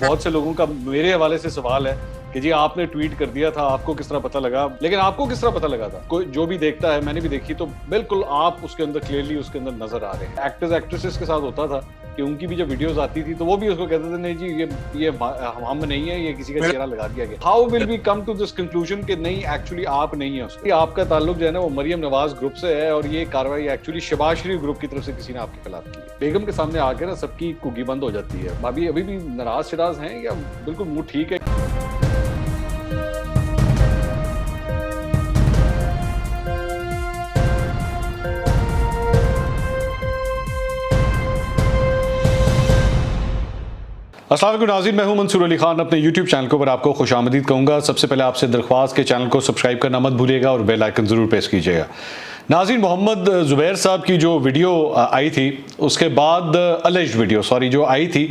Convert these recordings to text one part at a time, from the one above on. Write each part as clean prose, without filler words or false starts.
بہت سے لوگوں کا میرے حوالے سے سوال ہے کہ جی آپ نے ٹویٹ کر دیا تھا, آپ کو کس طرح پتہ لگا؟ لیکن آپ کو کس طرح پتہ لگا تھا؟ کوئی جو بھی دیکھتا ہے, میں نے بھی دیکھی, تو بالکل آپ اس کے اندر کلیئرلی اس کے اندر نظر آ رہے ہیں. ایکٹرز ایکٹریسز کے ساتھ ہوتا تھا کہ ان کی بھی جب ویڈیوز آتی تھی تو وہ بھی اس کو کہتے تھے نہیں جی یہ ہم نہیں ہے, یہ کسی کا چہرہ لگا دیا گیا. How will we come to this conclusion کہ نہیں ایکچولی آپ نہیں ہیں اس کے. آپ کا تعلق جو ہے نا وہ مریم نواز گروپ سے ہے, اور یہ کاروائی ایکچولی شہباز شریف گروپ کی طرف سے کسی نے آپ کے خلاف کی ہے. بیگم کے سامنے آ کے نا سب کی کگی بند ہو جاتی ہے. ابھی بھی ناراض شراز ہیں یا بالکل منہ ٹھیک ہے؟ السلام علیکم ناظرین, میں ہوں منصور علی خان. اپنے یوٹیوب چینل کے اوپر آپ کو خوش آمدید کہوں گا. سب سے پہلے آپ سے درخواست کہ چینل کو سبسکرائب کرنا مت بھولیے گا اور بیل آئیکن ضرور پریس کیجیے گا. ناظرین, محمد زبیر صاحب کی جو ویڈیو آئی تھی اس کے بعد جو آئی تھی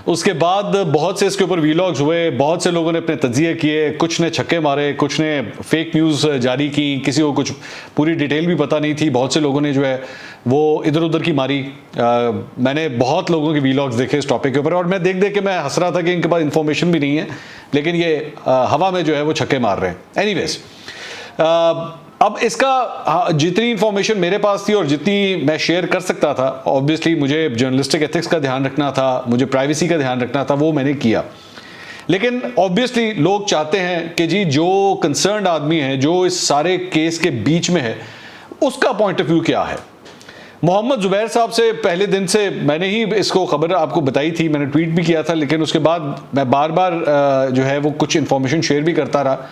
اس کے بعد بہت سے اس کے اوپر ویلاگز ہوئے, بہت سے لوگوں نے اپنے تجزیے کیے, کچھ نے چھکے مارے, کچھ نے فیک نیوز جاری کی, کسی کو کچھ پوری ڈیٹیل بھی پتہ نہیں تھی, بہت سے لوگوں نے جو ہے وہ ادھر ادھر کی ماری. میں نے بہت لوگوں کے ویلاگز دیکھے اس ٹاپک کے اوپر, اور میں دیکھ کے میں ہنس رہا تھا کہ ان کے پاس انفارمیشن بھی نہیں ہے, لیکن یہ ہوا میں جو ہے وہ چھکے مار رہے ہیں. اینی ویز, اب اس کا جتنی انفارمیشن میرے پاس تھی اور جتنی میں شیئر کر سکتا تھا, اوبویسلی مجھے جرنلسٹک ایتھکس کا دھیان رکھنا تھا, مجھے پرائیویسی کا دھیان رکھنا تھا, وہ میں نے کیا. لیکن اوبویسلی لوگ چاہتے ہیں کہ جی جو کنسرنڈ آدمی ہے, جو اس سارے کیس کے بیچ میں ہے, اس کا پوائنٹ آف ویو کیا ہے. محمد زبیر صاحب سے پہلے دن سے میں نے ہی اس کو خبر آپ کو بتائی تھی, میں نے ٹویٹ بھی کیا تھا, لیکن اس کے بعد میں بار بار جو ہے وہ کچھ انفارمیشن شیئر بھی کرتا رہا.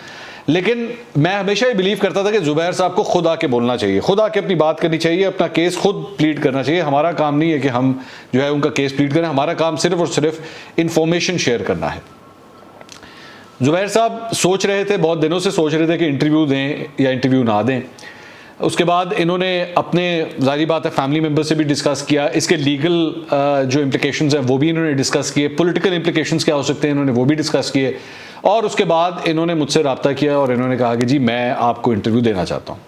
لیکن میں ہمیشہ یہ بلیو کرتا تھا کہ زبیر صاحب کو خود آ کے بولنا چاہیے, خود آ کے اپنی بات کرنی چاہیے, اپنا کیس خود پلیڈ کرنا چاہیے. ہمارا کام نہیں ہے کہ ہم جو ہے ان کا کیس پلیڈ کریں, ہمارا کام صرف اور صرف انفارمیشن شیئر کرنا ہے. زبیر صاحب سوچ رہے تھے, بہت دنوں سے سوچ رہے تھے کہ انٹرویو دیں یا انٹرویو نہ دیں. اس کے بعد انہوں نے اپنے, ظاہری بات ہے, فیملی ممبر سے بھی ڈسکس کیا, اس کے لیگل جو امپلیکیشنز ہیں وہ بھی انہوں نے ڈسکس کیے, پولیٹیکل امپلیکیشنز کیا ہو سکتے ہیں انہوں نے وہ بھی ڈسکس کیے. اور اس کے بعد انہوں نے مجھ سے رابطہ کیا اور انہوں نے کہا کہ جی میں آپ کو انٹرویو دینا چاہتا ہوں.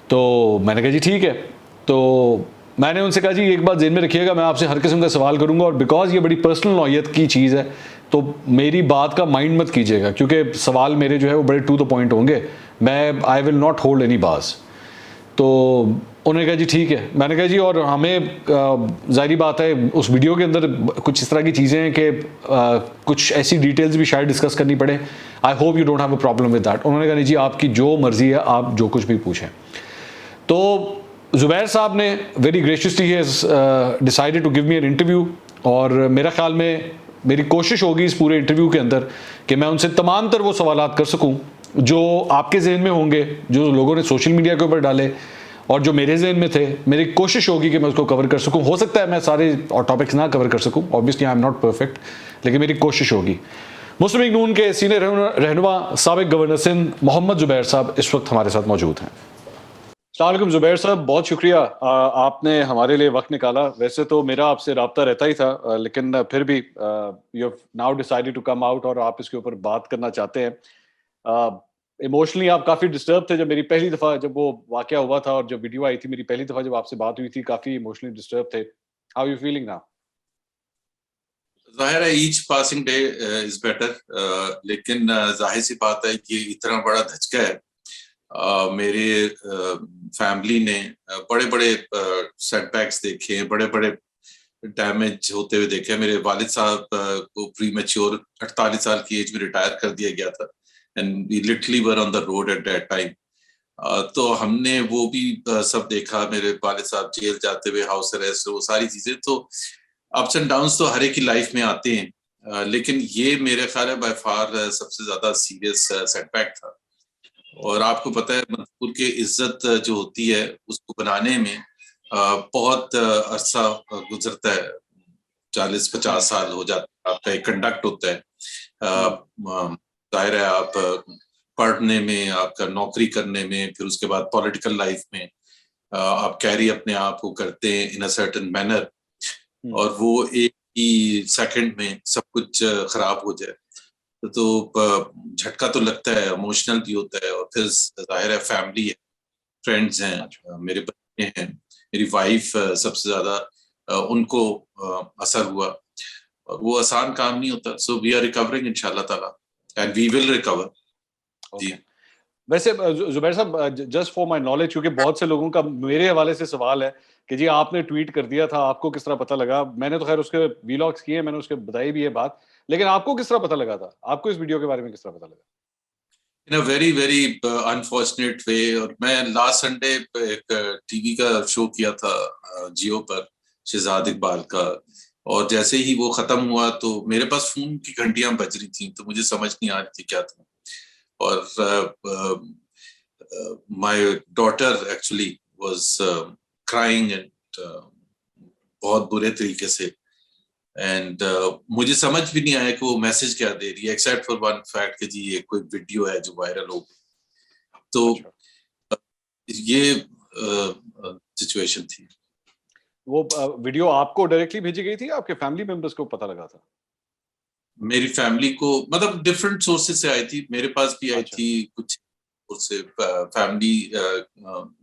تو میں نے کہا جی ٹھیک ہے. تو میں نے ان سے کہا جی ایک بات ذہن میں رکھیے گا, میں آپ سے ہر قسم کا سوال کروں گا, اور بیکاز یہ بڑی پرسنل نوعیت کی چیز ہے تو میری بات کا مائنڈ مت کیجیے گا, کیونکہ سوال میرے جو ہے وہ بڑے ٹو دا پوائنٹ ہوں گے. میں آئی ول ناٹ ہولڈ اینی باز. تو انہوں نے کہا جی ٹھیک ہے. میں نے کہا جی اور ہمیں ظاہری بات ہے اس ویڈیو کے اندر کچھ اس طرح کی چیزیں ہیں کہ کچھ ایسی ڈیٹیلز بھی شاید ڈسکس کرنی پڑے. I hope you don't have a problem with that. انہوں نے کہا نہیں جی آپ کی جو مرضی ہے, آپ جو کچھ بھی پوچھیں. تو زبیر صاحب نے very graciously has decided to give me an interview, اور میرا خیال میں میری کوشش ہوگی اس پورے انٹرویو کے اندر کہ میں ان سے تمام تر وہ سوالات کر سکوں جو آپ کے ذہن میں ہوں گے, جو لوگوں نے سوشل میڈیا کے اوپر ڈالے, اور جو میرے ذہن میں تھے. میری کوشش ہوگی کہ میں اس کو کور کر سکوں. ہو سکتا ہے میں سارے ٹاپکس نہ کور کر سکوں, obviously I am not perfect, لیکن میری کوشش ہوگی. مسلم لیگ نون کے سینئر رہنما سابق گورنر سندھ محمد زبیر صاحب اس وقت ہمارے ساتھ موجود ہیں. السلام علیکم زبیر صاحب, بہت شکریہ آپ نے ہمارے لیے وقت نکالا. ویسے تو میرا آپ سے رابطہ رہتا ہی تھا, لیکن پھر بھی you have now decided to come out اور آپ اس کے اوپر بات کرنا چاہتے ہیں. ایموشنلی آپ کافی ڈسٹرب تھے جب میری پہلی دفعہ جب وہ واقعہ ہوا تھا, اور جب ویڈیو آئی تھی میری پہلی دفعہ جب آپ سے بات ہوئی تھی, کافی ایموشنلی ڈسٹرب تھے. How you feeling now? ظاہر ہے each passing day is better, لیکن ظاہر سی بات ہے کہ اتنا بڑا دھچکا ہے. میرے فیملی نے بڑے بڑے سیٹ بیکس دیکھے, بڑے بڑے ڈیمیج ہوتے ہوئے دیکھے. میرے والد صاحب کو پری میچور 48 سال کی ایج میں ریٹائر کر دیا گیا تھا, and we literally were on the road at that time. تو ہم نے وہ بھی سب دیکھا, میرے والد صاحب جیل جاتے ہوئے, ہاؤس اریسٹ, وہ ساری چیزیں. تو اپس اینڈ ڈاؤنس تو ہر ایک کی لائف میں آتے ہیں, لیکن یہ میرے خیال ہے بائی فار سب سے زیادہ سیریس سیٹ بیک تھا. اور آپ کو پتہ ہے منصور کی عزت جو ہوتی ہے اس کو بنانے میں بہت عرصہ گزرتا ہے, 40-50 سال ہو جاتا ہے. آپ کا ایک کنڈکٹ ہوتا ہے, ظاہر ہے آپ پڑھنے میں, آپ کا نوکری کرنے میں, پھر اس کے بعد پولیٹیکل لائف میں آپ کیری اپنے آپ کو کرتے ہیں ان اے سرٹن مینر, اور وہ ایک ہی سیکنڈ میں سب کچھ خراب ہو جائے تو جھٹکا تو لگتا ہے, ایموشنل بھی ہوتا ہے. اور پھر ظاہر ہے فیملی ہے, فرینڈز ہیں, میرے بچے ہیں, میری وائف سب سے زیادہ ان کو اثر ہوا. اور وہ آسان کام نہیں ہوتا. سو وی آر ریکورنگ انشاءاللہ تعالی اینڈ وی ول ریکور. جی ویسے زبیر صاحب جسٹ فار مائی نالج, کیونکہ بہت سے لوگوں کا میرے حوالے سے سوال ہے کہ جی آپ نے ٹویٹ کر دیا تھا, آپ کو کس طرح پتہ لگا؟ میں نے تو خیر اس کے ویلاگس کیے ہیں, میں نے اس کے بتائی بھی ہے بات, لیکن آپ کو کس طرح پتہ لگا تھا؟ آپ کو اس ویڈیو کے بارے میں کس طرح پتہ لگا؟ in a very very unfortunate way. اور میں لاسٹ سنڈے ایک ٹی وی کا شو کیا تھا جیو پر, شہزاد اقبال کا, اور جیسے ہی وہ ختم ہوا تو میرے پاس فون کی گھنٹیاں بج رہی تھیں, تو مجھے سمجھ نہیں آ رہی تھی کیا تھا. اور my daughter actually was crying and بہت برے طریقے سے, اینڈ مجھے سمجھ بھی نہیں آیا کہ وہ میسج کیا دے رہی ہے, ایکسیپٹ فار ون فیکٹ کہ جی یہ کوئی ویڈیو ہے جو وائرل ہو گئی. تو یہ سچویشن تھی. وہ ویڈیو آپ کو ڈائریکٹلی بھیجی گئی تھی, آپ کے فیملی ممبرس کو پتہ لگا تھا؟ میری فیملی کو, مطلب ڈفرینٹ سورسز سے آئی تھی, میرے پاس بھی آئی تھی, کچھ سے فیملی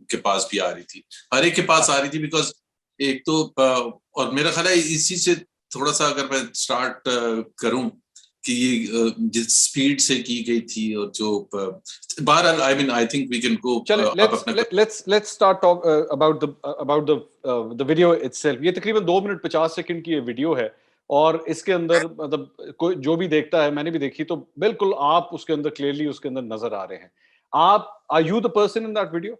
کے پاس بھی آ رہی تھی, ہر ایک کے پاس آ رہی تھی. بیکاز ایک تو اور میرا خیال ہے اسی سے تھوڑا سا اگر میں اسٹارٹ کروں کہ یہ جس اسپیڈ سے کی گئی تھی, اور جو بہرحال I mean I think we can go. Let's start talk about the video itself. یہ تقریباً 2 منٹ 50 سیکنڈ کی یہ ویڈیو ہے, اور اس کے اندر مطلب کوئی جو بھی دیکھتا ہے, میں نے بھی دیکھی, تو بالکل آپ اس کے اندر کلیئرلی اس کے اندر نظر آ رہے ہیں. آپ are you the person in that video?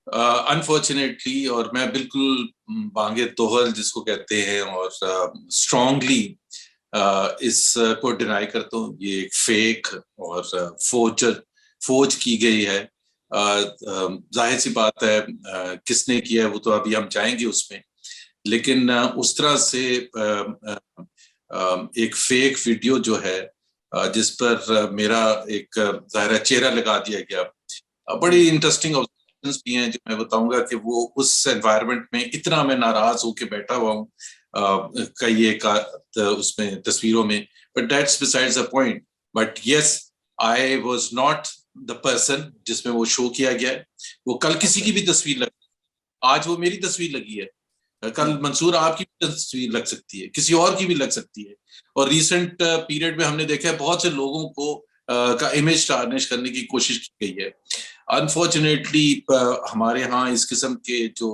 Unfortunately, اور میں بالکل بانگے توہل جس کو کہتے ہیں, اور اسٹرانگلی اس کو ڈینائی کرتا ہوں. یہ ایک فیک اور فوج کی گئی ہے. ظاہر سی بات ہے کس نے کیا ہے وہ تو ابھی ہم جائیں گے اس میں, لیکن اس طرح سے ایک فیک ویڈیو جو ہے جس پر میرا ایک ظاہرہ چہرہ لگا دیا گیا, بڑی انٹرسٹنگ بھی ہیں جو میں بتاؤں گا کہ وہ اس انوائرمنٹ میں اتنا میں ناراض ہو کے بیٹھا ہوا ہوں کئی ایک اس میں تصویروں میں. But that's besides a point. But yes, I was not the person جس میں وہ شو کیا گیا ہے. وہ کل کسی کی بھی تصویر لگی, آج وہ میری تصویر لگی ہے, کل منصور آپ کی بھی تصویر لگ سکتی ہے, کسی اور کی بھی لگ سکتی ہے. اور ریسنٹ پیریڈ میں ہم نے دیکھا ہے بہت سے لوگوں کو کا امیج ٹارنش کرنے کی کوشش کی گئی ہے. انفارچونیٹلی ہمارے ہاں اس قسم کے جو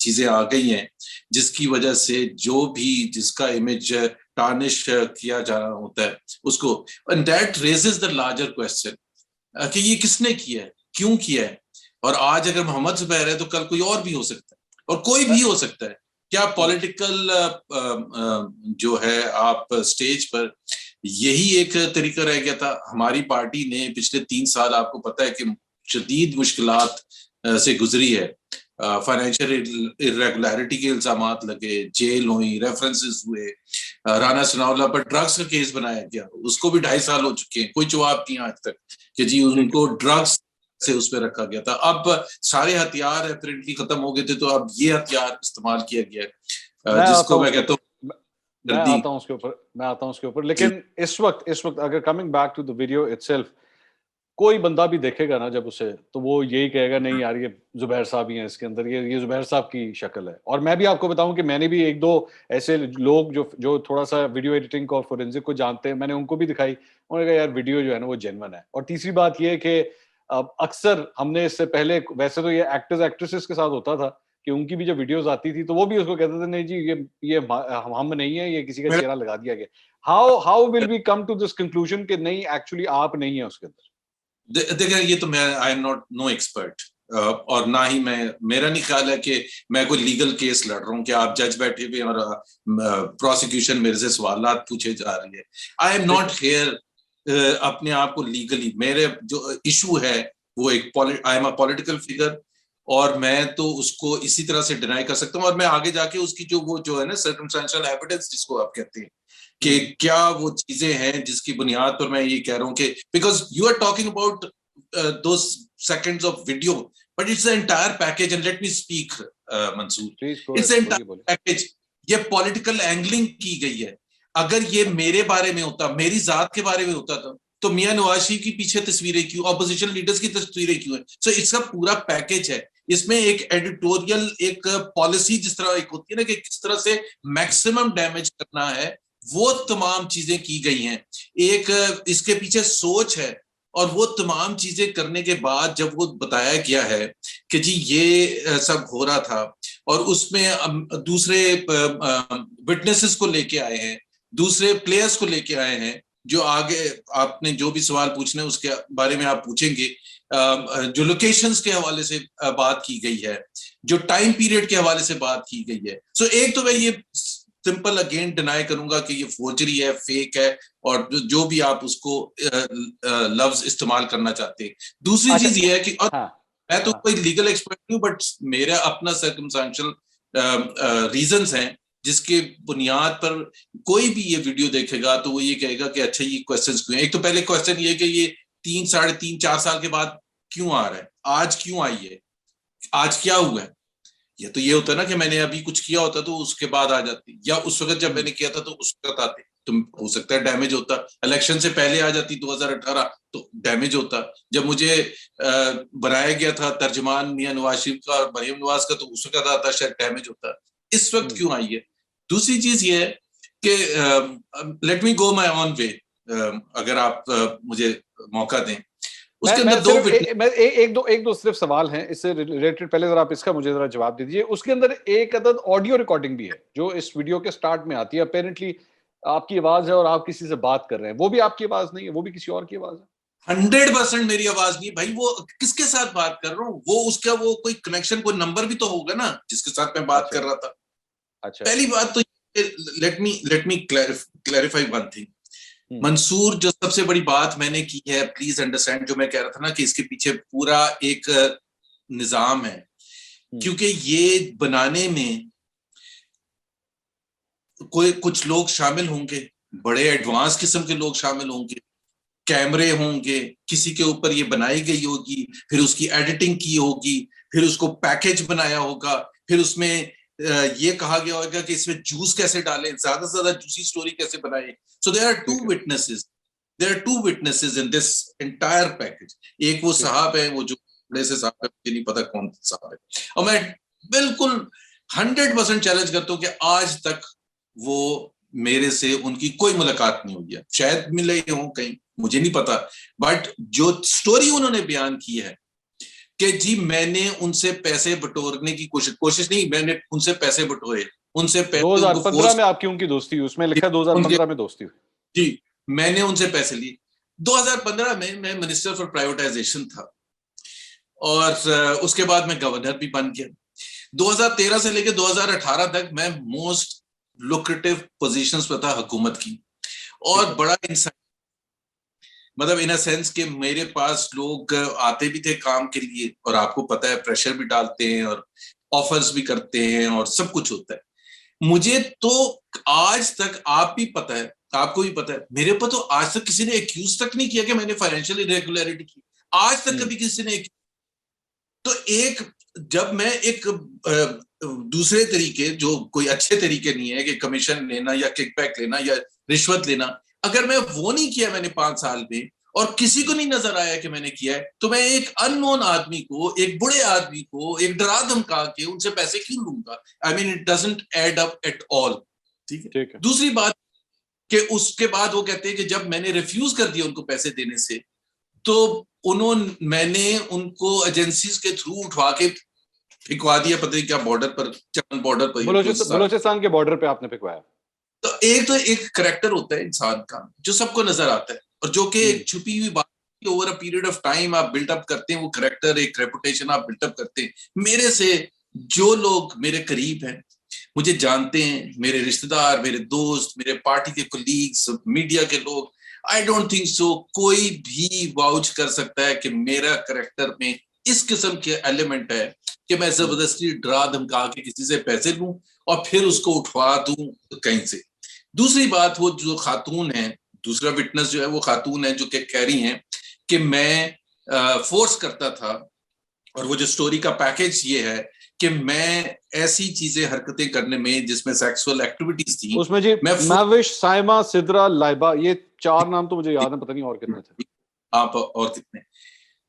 چیزیں آ گئی ہیں جس کی وجہ سے جو بھی جس کا امیج ٹارنش کیا جا رہا ہوتا ہے اس کو, and that raises the larger question کہ یہ کس نے کیا ہے, کیوں کیا ہے. اور آج اگر محمد زبیر ہے تو کل کوئی اور بھی ہو سکتا ہے, اور کوئی بھی ہو سکتا ہے. کیا پولیٹیکل جو ہے آپ اسٹیج پر یہی ایک طریقہ رہ گیا تھا. ہماری پارٹی نے پچھلے 3 سال آپ کو پتہ ہے کہ شدید مشکلات سے گزری ہے. فائنینشیل irregularity کے الزامات لگے, جیل ہوئی, ریفرنسز ہوئے. رانا ثناءاللہ پر ڈرگس کا کیس بنایا گیا, اس کو بھی 2.5 سال ہو چکے ہیں, کوئی جواب نہیں آج تک کہ جی ان کو ڈرگس سے اس پہ رکھا گیا تھا. اب سارے ہتھیار اپرینٹلی ختم ہو گئے تھے, تو اب یہ ہتھیار استعمال کیا گیا ہے جس کو میں کہتا ہوں. میں آتا ہوں اس کے اوپر لیکن اس وقت اگر coming back to the video itself, کوئی بندہ بھی دیکھے گا نا جب اسے, تو وہ یہی کہے گا نہیں یار یہ زبیر صاحب ہی ہیں اس کے اندر, یہ زبیر صاحب کی شکل ہے. اور میں بھی آپ کو بتاؤں کہ میں نے بھی 1-2 ایسے لوگ جو تھوڑا سا ویڈیو ایڈیٹنگ اور فورینزک کو جانتے ہیں, میں نے ان کو بھی دکھائی, انہوں نے کہا یار ویڈیو جو ہے نا وہ جینون ہے. اور تیسری بات یہ ہے کہ اکثر ہم نے اس سے پہلے, ویسے تو یہ ایکٹرز ایکٹریسز کے ساتھ ہوتا تھا کہ ان کی بھی جو ویڈیوز آتی تھی تو وہ بھی اس کو کہتے تھے نہیں جی یہ ہم نہیں ہیں, یہ کسی کا چہرہ لگا دیا گیا. How will we come to this conclusion کہ نہیں ایکچولی آپ نہیں ہیں اس کے اندر؟ دیکھیں یہ تو میں I am not no expert, اور نہ ہی میرا نہیں خیال ہے کہ میں کوئی لیگل کیس لڑ رہا ہوں کہ آپ جج بیٹھے ہوئے اور پروسیکیوشن میرے سے سوالات پوچھے جا رہی ہے. آئی ایم ناٹ ہیئر اپنے آپ کو لیگلی, میرے جو ایشو ہے وہ ایک I am a political figure, اور میں تو اس کو اسی طرح سے ڈینائی کر سکتا ہوں. اور میں آگے جا کے اس کی جو ہے نا سرکمسٹینشل ایویڈنس جس کو آپ کہتے ہیں کہ کیا وہ چیزیں ہیں جس کی بنیاد پر میں یہ کہہ رہا ہوں کہ because you are talking about those seconds of video, but it's the entire package, and let me speak Mansoor, it's the entire package. یہ پولیٹیکل اینگلنگ کی گئی ہے. اگر یہ میرے بارے میں ہوتا, میری ذات کے بارے میں ہوتا تھا تو میاں نواز شریف کی پیچھے تصویریں کیوں, اپوزیشن لیڈرز کی تصویریں کیوں ہیں؟ سو اس کا پورا پیکج ہے. اس میں ایک ایڈیٹوریل ایک پالیسی جس طرح ایک ہوتی ہے نا کہ کس طرح سے میکسیمم ڈیمیج کرنا ہے, وہ تمام چیزیں کی گئی ہیں. ایک اس کے پیچھے سوچ ہے, اور وہ تمام چیزیں کرنے کے بعد جب وہ بتایا گیا ہے کہ جی یہ سب ہو رہا تھا, اور اس میں دوسرے وٹنسز کو لے کے آئے ہیں, دوسرے پلیئرز کو لے کے آئے ہیں, جو آگے آپ نے جو بھی سوال پوچھنے اس کے بارے میں آپ پوچھیں گے, جو لوکیشنز کے حوالے سے بات کی گئی ہے, جو ٹائم پیریڈ کے حوالے سے بات کی گئی ہے. سو ایک تو میں یہ سمپل اگین ڈینائی کروں گا کہ یہ فورجری ہے, فیک ہے, اور جو بھی آپ اس کو لفظ استعمال کرنا چاہتے ہیں. دوسری چیز یہ ہے کہ میں تو کوئی لیگل ایکسپرٹ نہیں ہوں, بٹ میرا اپنا سرکمسٹینشل ریزنز ہیں جس کے بنیاد پر کوئی بھی یہ ویڈیو دیکھے گا تو وہ یہ کہے گا کہ اچھا یہ کوسچنز کیوں ہیں. ایک تو پہلے کوسچن یہ کہ یہ 3 ساڑھے 3 4 سال کے بعد کیوں آ رہا ہے, آج کیوں آئی ہے, آج کیا ہوا ہے. یہ تو یہ ہوتا ہے نا کہ میں نے ابھی کچھ کیا ہوتا تو اس کے بعد آ جاتی, یا اس وقت جب میں نے کیا تھا تو اس وقت آتے, تو ہو سکتا ہے ڈیمیج ہوتا. الیکشن سے پہلے آ جاتی 2018 تو ڈیمیج ہوتا. جب مجھے بنایا گیا تھا ترجمان میاں نواز شریف کا اور مریم نواز کا تو اس وقت آتا, شاید ڈیمیج ہوتا. اس وقت کیوں آئی ہے. دوسری چیز یہ ہے کہ لیٹ می گو مائی آن وے, اگر آپ مجھے موقع دیں. اس کے اندر ایک دو صرف سوال ہیں اس سے ریلیٹڈ, پہلے ذرا آپ اس کا مجھے ذرا جواب دے دیجیے. اس کے اندر ایک عدد آڈیو ریکارڈنگ بھی ہے جو اس ویڈیو کے سٹارٹ میں آتی ہے, اپیرنٹلی آپ کی آواز ہے اور آپ کسی سے بات کر رہے ہیں, وہ بھی آپ کی آواز نہیں ہے, وہ بھی کسی اور کی آواز ہے. 100% میری آواز نہیں بھائی. وہ کس کے ساتھ بات کر رہا ہوں, وہ اس کا وہ کوئی کنیکشن, کوئی نمبر بھی تو ہوگا نا جس کے ساتھ میں بات کر رہا تھا. پہلی بات تو let me clarify one thing. Mansoor, جو سب سے بڑی بات میں نے کی ہے, پلیز انڈرسٹینڈ, جو میں کہہ رہا تھا نا کہ اس کے پیچھے پورا ایک نظام ہے, کیونکہ یہ بنانے میں کوئی کچھ لوگ شامل ہوں گے, بڑے ایڈوانس قسم کے لوگ شامل ہوں گے, کیمرے ہوں گے, کسی کے اوپر یہ بنائی گئی ہوگی, پھر اس کی ایڈیٹنگ کی ہوگی, پھر اس کو پیکج بنایا ہوگا, پھر اس میں یہ کہا گیا ہوگا کہ اس میں جوس کیسے ڈالیں, زیادہ سے زیادہ جوسی سٹوری کیسے بنائیں. So there are two witnesses in this entire package. ایک وہ صاحب ہے, وہ جو بڑے سے صاحب ہے, مجھے نہیں پتا کون صاحب ہے, اور میں بالکل 100% چیلنج کرتا ہوں کہ آج تک وہ میرے سے ان کی کوئی ملاقات نہیں ہوئی ہے. شاید ملے ہوں کہیں, مجھے نہیں پتا, بٹ جو سٹوری انہوں نے بیان کی ہے کہ جی میں نے ان سے پیسے بٹورنے کی کوشش نہیں, میں نے ان سے پیسے بٹورے, ان سے 2015 میں آپ کی ان کی دوستی ہوئی, اس میں لکھا 2015 میں دوستی ہوئی. جی میں نے ان سے پیسے لیے. 2015 میں منسٹر فار پرائیویٹائزیشن تھا, اور اس کے بعد میں گورنر بھی بن گیا. 2013 سے لے کے 2018 تک میں موسٹ لوکریٹو پوزیشنز پہ تھا حکومت کی, اور بڑا انسان, مطلب ان سینس کہ میرے پاس لوگ آتے بھی تھے کام کے لیے, اور آپ کو پتا ہے پریشر بھی ڈالتے ہیں اور آفرز بھی کرتے ہیں اور سب کچھ ہوتا ہے. مجھے تو آج تک, آپ بھی پتا ہے, آپ کو بھی پتا ہے, میرے پر تو آج تک کسی نے ایکیوز تک نہیں کیا کہ میں نے فائنینشیل irregularity کی, آج تک کبھی کسی نے. تو ایک جب میں ایک دوسرے طریقے, جو کوئی اچھے طریقے نہیں ہے کہ کمیشن لینا یا کک بیک لینا یا رشوت لینا, اگر میں وہ نہیں کیا میں نے 5 سال میں, اور کسی کو نہیں نظر آیا کہ میں نے کیا ہے, تو میں ایک ان نون آدمی کو, ایک بڑے آدمی کو ایک ڈرا دھمکا کے ان سے پیسے کیوں لوں گا. I mean it doesn't add up at all. ٹھیک ہے. دوسری بات کہ اس کے بعد وہ کہتے ہیں کہ جب میں نے ریفیوز کر دیا ان کو پیسے دینے سے, تو میں نے ان کو ایجنسیز کے تھرو اٹھوا کے پھکوا دیا, پتہ نہیں کیا بارڈر پر, چمن بارڈر پر, بلوچستان کے بارڈر پہ آپ نے پھکوایا. تو ایک کریکٹر ہوتا ہے انسان کا جو سب کو نظر آتا ہے, اور جو کہ ایک چھپی ہوئی بات over a period of time آپ بلڈ اپ کرتے ہیں, وہ کریکٹر, ایک ریپوٹیشن آپ بلڈ اپ کرتے ہیں. میرے سے جو لوگ میرے قریب ہیں, مجھے جانتے ہیں, میرے رشتہ دار, میرے دوست, میرے پارٹی کے کولیگز, میڈیا کے لوگ, آئی ڈونٹ تھنک سو کوئی بھی واؤچ کر سکتا ہے کہ میرا کریکٹر میں اس قسم کے ایلیمنٹ ہے کہ میں زبردستی ڈرا دھمکا کے کسی سے پیسے لوں اور پھر اس کو اٹھوا دوں کہیں سے. دوسری بات, وہ جو خاتون ہے, دوسرا وٹنس جو ہے وہ خاتون ہے, جو کہ کہہ رہی ہیں کہ میں فورس کرتا تھا, اور وہ جو سٹوری کا پیکج یہ ہے کہ میں ایسی چیزیں حرکتیں کرنے میں جس میں سیکسول ایکٹیویٹیز تھیں, اس میں جی ماوش, سائمہ, سدرا, لائبہ, یہ 4 نام تو مجھے یاد ہے, پتہ نہیں اور کتنے تھے. آپ اور کتنے.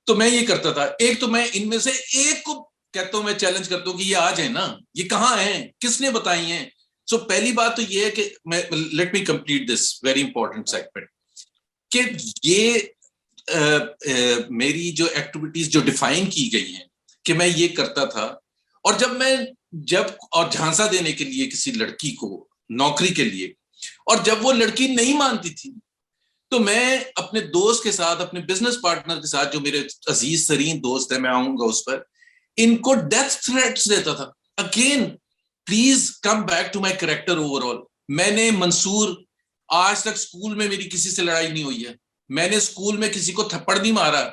تو میں یہ کرتا تھا, ایک تو میں ان میں سے ایک کو کہتا ہوں, میں چیلنج کرتا ہوں کہ یہ آ جائیں نا, یہ کہاں ہیں, کس نے بتائی ہیں. سو پہلی بات تو یہ ہے کہ میں let me complete this very important segment, کہ یہ میری جو ایکٹیویٹیز جو ڈیفائن کی گئی ہیں کہ میں یہ کرتا تھا, اور جب اور جھانسا دینے کے لیے کسی لڑکی کو نوکری کے لیے, اور جب وہ لڑکی نہیں مانتی تھی تو میں اپنے دوست کے ساتھ, اپنے بزنس پارٹنر کے ساتھ, جو میرے عزیز ترین دوست ہیں, میں آؤں گا اس پر, ان کو ڈیتھ تھریٹس دیتا تھا. Again please come back to my character overall. میں نے منصور, آج تک اسکول میں میری کسی سے لڑائی نہیں ہوئی ہے, میں نے اسکول میں کسی کو تھپڑ نہیں مارا,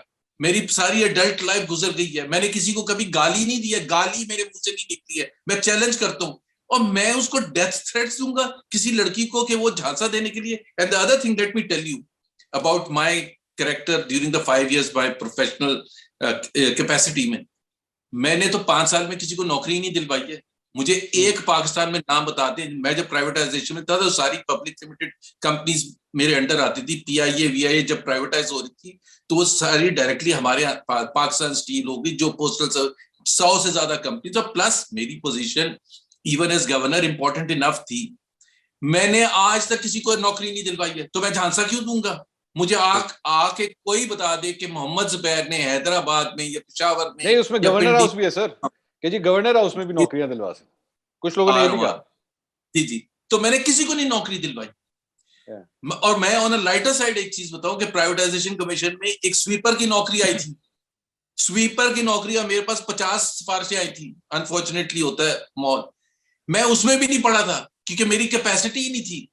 میری ساری ایڈلٹ لائف گزر گئی ہے, میں نے کسی کو کبھی گالی نہیں دی ہے, گالی میرے منہ سے نہیں نکلی ہے. میں چیلنج کرتا ہوں, اور میں اس کو ڈیتھ تھریٹس دوں گا کسی لڑکی کو کہ وہ جھانسا دینے کے لیے. And the other thing, let me tell you about my character during the 5 years my professional capacity میں نے تو 5 سال میں کسی کو نوکری نہیں دلوائی ہے. مجھے ایک پاکستان میں نام بتا دیں. میں جب پرائیویٹائزیشن میں تھا تو ساری پبلک لمیٹڈ کمپنیز میرے انڈر آتی تھی. پی آئی اے وی آئی اے جب پرائیویٹائز ہو رہی تھی تو وہ ساری ڈائریکٹلی ہمارے پاکستان اسٹیل ہوگی, جو پوسٹل 100 سے زیادہ کمپنی تھا, پلس میری position even as governor important enough تھی. میں نے آج تک کسی کو نوکری نہیں دلوائی ہے, تو میں جھانسا کیوں دوں گا؟ مجھے آ کے کوئی بتا دے کہ محمد زبیر نے حیدرآباد میں یا پشاور میں, نہیں, اس میں گورنر ہاؤس بھی ہے سر, کہ جی گورنر ہاؤس میں بھی نوکریاں دلوا سکتے, کچھ لوگوں نے یہ بھی کہا. جی, تو میں نے کسی کو نہیں نوکری دلوائی. اور میں آن اے لائٹر سائڈ ایک چیز بتاؤں کہ پرائیویٹائزیشن کمیشن میں ایک سویپر کی نوکری آئی تھی. سویپر کی نوکری, اور میرے پاس 50 سفارشیں آئی تھی. انفارچونیٹلی ہوتا ہے موت, میں اس میں بھی نہیں پڑھا تھا کیونکہ میری کیپیسٹی ہی نہیں تھی.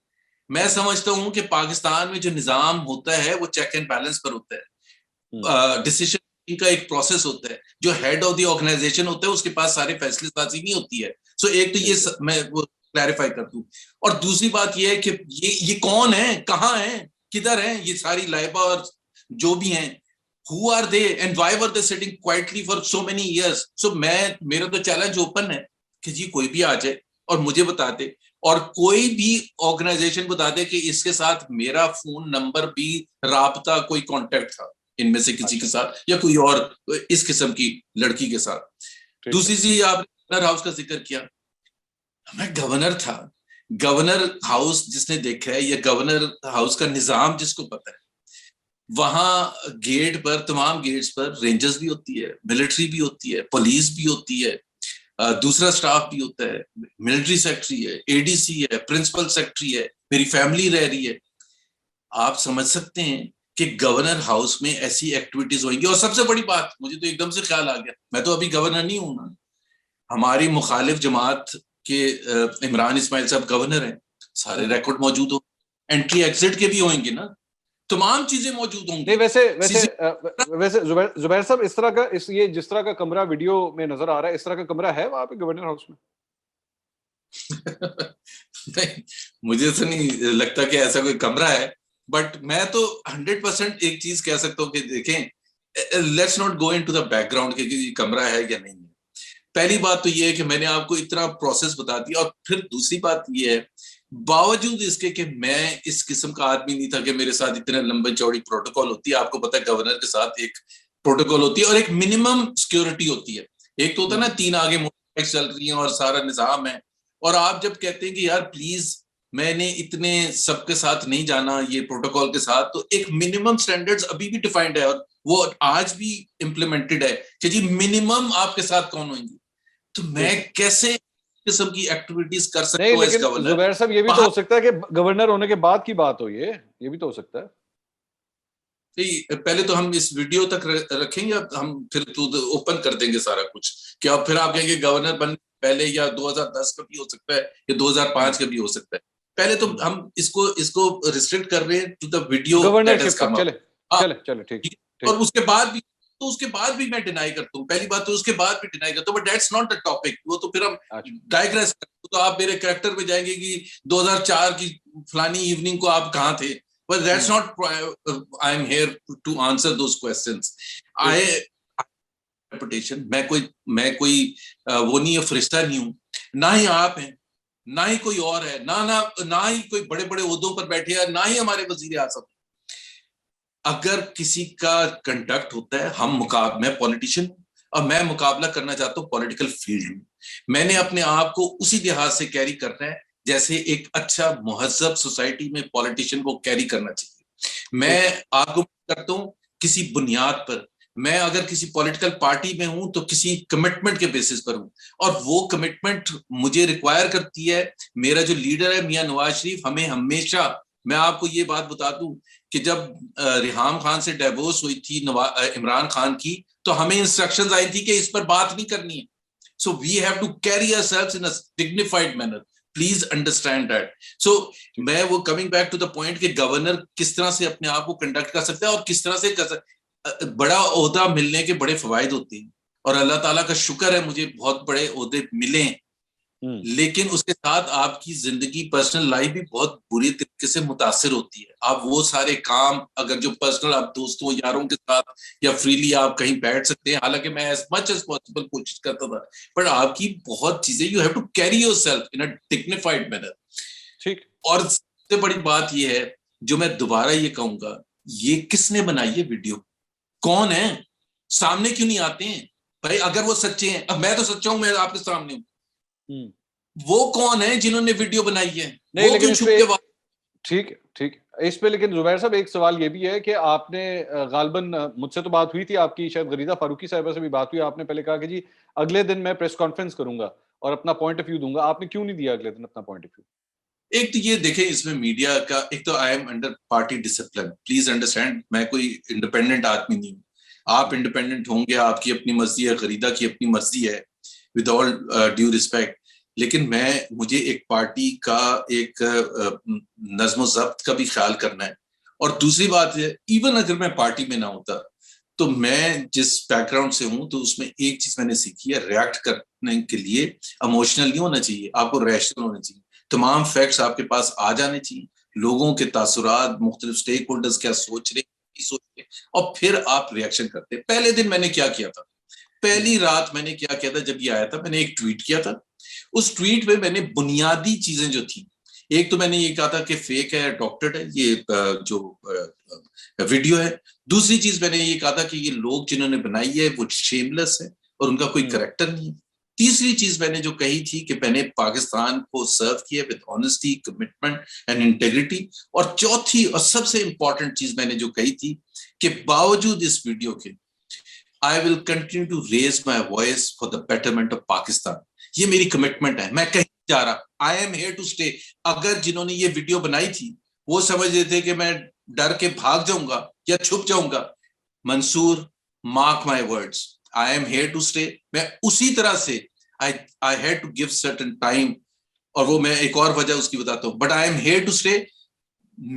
میں سمجھتا ہوں کہ پاکستان میں جو نظام ہوتا ہے وہ چیک اینڈ بیلنس پر ہوتا ہے. ڈیسیشن کا ایک پروسیس ہوتا ہے, جو ہیڈ آف دی آرگنائزیشن ہوتا ہے اس کے پاس سارے فیصلے سازی نہیں ہوتی ہے. سو ایک تو یہ میں وہ کلیریفائی کر دوں. اور دوسری بات یہ ہے کہ یہ کون ہیں, کہاں ہیں, کدھر ہیں یہ ساری لائبہ اور جو بھی ہیں, who are they and why were they sitting quietly for so many years. So میرا تو چیلنج اوپن ہے کہ جی کوئی بھی آ جائے اور مجھے بتا دے, اور کوئی بھی آرگنائزیشن بتا دے کہ اس کے ساتھ میرا فون نمبر بھی رابطہ کوئی کانٹیکٹ تھا ان میں سے کسی کے ساتھ, یا کوئی اور اس قسم کی لڑکی کے ساتھ. دوسری چیز, آپ نے گورنر ہاؤس کا ذکر کیا. میں گورنر تھا. گورنر ہاؤس جس نے دیکھا ہے, یا گورنر ہاؤس کا نظام جس کو پتا ہے, وہاں گیٹ پر, تمام گیٹس پر رینجرز بھی ہوتی ہے, ملٹری بھی ہوتی ہے, پولیس بھی ہوتی ہے, دوسرا سٹاف بھی ہوتا ہے, ملٹری سیکٹری ہے, اے ڈی سی ہے, پرنسپل سیکٹری ہے, میری فیملی رہ رہی ہے. آپ سمجھ سکتے ہیں کہ گورنر ہاؤس میں ایسی ایکٹیویٹیز ہوئیں گی. اور سب سے بڑی بات, مجھے تو ایک دم سے خیال آ گیا, میں تو ابھی گورنر نہیں ہوں نا, ہماری مخالف جماعت کے عمران اسماعیل صاحب گورنر ہیں, سارے ریکارڈ موجود ہوں, انٹری ایگزٹ کے بھی ہوئیں گے نا, تمام چیزیں موجود ہوں گی. ویسے زبیر صاحب, اس طرح کا یہ جس طرح کا کمرہ ویڈیو میں نظر آ رہا ہے, اس طرح کا کمرہ ہے وہاں پہ گورنر ہاؤس میں؟ نہیں, مجھے تو نہیں لگتا کہ ایسا کوئی کمرہ ہے, بٹ میں تو 100% ایک چیز کہہ سکتا ہوں کہ دیکھیں, let's not go into the back ground کہ یہ کمرہ ہے یا نہیں ہے. پہلی بات تو یہ ہے کہ میں نے آپ کو اتنا پروسیس بتا دیا. اور پھر دوسری بات یہ ہے, باوجود اس کے کہ میں اس قسم کا آدمی نہیں تھا کہ میرے ساتھ اتنے لمبے چوڑی پروٹوکول ہوتی ہے. آپ کو پتا ہے گورنر کے ساتھ ایک پروٹوکول ہوتی ہے اور ایک منیمم سیکیورٹی ہوتی ہے. ایک تو ہوتا ہے نا 3 آگے موٹر چل رہی ہیں اور سارا نظام ہے, اور آپ جب کہتے ہیں کہ یار پلیز میں نے اتنے سب کے ساتھ نہیں جانا یہ پروٹوکول کے ساتھ, تو ایک منیمم سٹینڈرڈز ابھی بھی ڈیفائنڈ ہے اور وہ آج بھی امپلیمنٹڈ ہے کہ جی منیمم آپ کے ساتھ کون ہوئیں گے. تو میں کیسے قسم کی ایکٹیویٹیز کر سکتا ہوں ایز گورنر؟ زبیر صاحب, یہ بھی تو ہو سکتا ہے کہ گورنر ہونے کے بعد کی بات ہو, یہ بھی تو ہو سکتا ہے. پہلے تو ہم اس ویڈیو تک رکھیں گے, ہم پھر اوپن کر دیں گے سارا کچھ, کہ اب پھر آپ کہیں گے گورنر بن پہلے یا 2010 کا بھی ہو سکتا ہے یا 2005 کا بھی ہو سکتا ہے. پہلے تو ہم اس کو ریسٹرکٹ کر رہے ہیں to the video that has come up. چلے ٹھیک. اور اس کے بعد بھی میں ڈینائی کرتا ہوں. پہلی بات تو اس کے بعد بھی ڈینائی کرتا ہوں, but that's not the topic. وہ تو پھر ہم ڈائگریس کرتے, تو آپ میرے کریکٹر پہ جائیں گے کہ 2004 کی فلانی ایوننگ کو آپ کہاں تھے. But that's not, I am here to answer those questions. Reputation, میں کوئی وہ نہیں ہے, فرشتہ نہیں ہوں, نہ ہی آپ ہیں, نہ ہی کوئی اور ہے, نہ ہی کوئی بڑے بڑے عہدوں پر بیٹھے ہیں, نہ ہی ہمارے وزیر اعظم. اگر کسی کا کنڈکٹ ہوتا ہے, میں پولیٹیشین اور میں مقابلہ کرنا چاہتا ہوں پولیٹیکل فیلڈ میں, میں نے اپنے آپ کو اسی لحاظ سے کیری کرنا ہے جیسے ایک اچھا مہذب سوسائٹی میں پولیٹیشین کو کیری کرنا چاہیے. میں آرگومنٹ کرتا ہوں کسی بنیاد پر, میں اگر کسی پولیٹیکل پارٹی میں ہوں تو کسی کمٹمنٹ کے بیسس پر ہوں, اور وہ کمٹمنٹ مجھے ریکوائر کرتی ہے, میرا جو لیڈر ہے میاں نواز شریف, ہمیں ہمیشہ, میں آپ کو یہ بات بتا دوں کہ جب ریحام خان سے ڈیورس ہوئی تھی عمران خان کی, تو ہمیں انسٹرکشنز آئی تھی کہ اس پر بات نہیں کرنی ہے. So we have to carry ourselves in a dignified manner. Please understand that. So میں وہ coming back to the point کہ گورنر کس طرح سے اپنے آپ کو کنڈکٹ کر سکتا ہے اور کس طرح سے بڑا عہدہ ملنے کے بڑے فوائد ہوتے ہیں, اور اللہ تعالیٰ کا شکر ہے مجھے بہت بڑے عہدے ملے ہیں, لیکن اس کے ساتھ آپ کی زندگی پرسنل لائف بھی بہت بری طریقے سے متاثر ہوتی ہے. آپ وہ سارے کام اگر جو پرسنل آپ دوستوں یاروں کے ساتھ یا فریلی آپ کہیں بیٹھ سکتے ہیں, حالانکہ میں ایز مچ ایز پاسبل کوشش کرتا تھا, بٹ آپ کی بہت چیزیں you have to carry yourself in a dignified manner. ٹھیک. اور سب سے بڑی بات یہ ہے جو میں دوبارہ یہ کہوں گا, یہ کس نے بنائی ہے ویڈیو, کون ہے, سامنے کیوں نہیں آتے ہیں بھائی؟ اگر وہ سچے ہیں, اب میں تو سچا ہوں, میں آپ کے سامنے ہوں, وہ کون ہے جنہوں نے ویڈیو بنائی ہے؟ نہیں, وہ کیوں چھپ کے ٹھیک ٹھیک اس پہ. لیکن زبیر صاحب ایک سوال یہ بھی ہے کہ آپ نے غالباً مجھ سے تو بات ہوئی تھی, آپ کی شاید غریزہ فاروقی صاحبہ سے بھی بات ہوئی, آپ نے پہلے کہا کہ جی اگلے دن میں پریس کانفرنس کروں گا اور اپنا پوائنٹ آف ویو دوں گا. آپ نے کیوں نہیں دیا اگلے دن اپنا پوائنٹ آف ویو؟ ایک تو یہ دیکھیں, اس میں میڈیا کا ایک تو I am under party discipline, please understand, میں کوئی انڈیپینڈنٹ آدمی نہیں ہوں. آپ انڈیپینڈنٹ ہوں گے, آپ کی اپنی مرضی ہے, غریدہ کی اپنی مرضی ہے, ود آل ڈیو ریسپیکٹ, لیکن مجھے ایک پارٹی کا ایک نظم و ضبط کا بھی خیال کرنا ہے. اور دوسری بات ہے, ایون اگر میں پارٹی میں نہ ہوتا تو میں جس بیک گراؤنڈ سے ہوں تو اس میں ایک چیز میں نے سیکھی ہے, ریئیکٹ کرنے کے لیے اموشنل نہیں ہونا چاہیے, آپ کو ریشنل ہونا چاہیے. تمام فیکٹس آپ کے پاس آ جانے چاہیے, لوگوں کے تاثرات, مختلف سٹیک ہولڈرز کیا سوچ رہے, اور پھر آپ ریئیکشن کرتے. پہلے دن میں نے کیا کیا تھا, پہلی رات میں نے کیا کیا تھا, جب یہ آیا تھا میں نے ایک ٹویٹ کیا تھا. اس ٹویٹ میں میں نے بنیادی چیزیں جو تھی, ایک تو میں نے یہ کہا تھا کہ فیک ہے, ڈاکٹرڈ ہے یہ جو ویڈیو ہے. دوسری چیز میں نے یہ کہا تھا کہ یہ لوگ جنہوں نے بنائی ہے وہ شیم لیس ہے اور ان کا کوئی کریکٹر نہیں ہے. تیسری چیز میں نے جو کہی تھی کہ میں نے پاکستان کو سرو کیا with honesty, commitment and integrity. اور چوتھی اور سب سے امپورٹنٹ چیز میں نے جو کہی تھی کہ باوجود اس ویڈیو کے I will continue to raise my voice for the betterment of Pakistan. یہ میری کمٹمنٹ ہے, میں کہیں جا رہا, I am here to stay. اگر جنہوں نے یہ ویڈیو بنائی تھی وہ سمجھ رہے تھے کہ میں ڈر کے بھاگ جاؤں گا یا چھپ جاؤں گا, منصور, mark my words, I am here to stay. میں اسی طرح سے I had to give certain time, اور وہ میں ایک اور وجہ اس کی بتاتا ہوں, but I am here to stay,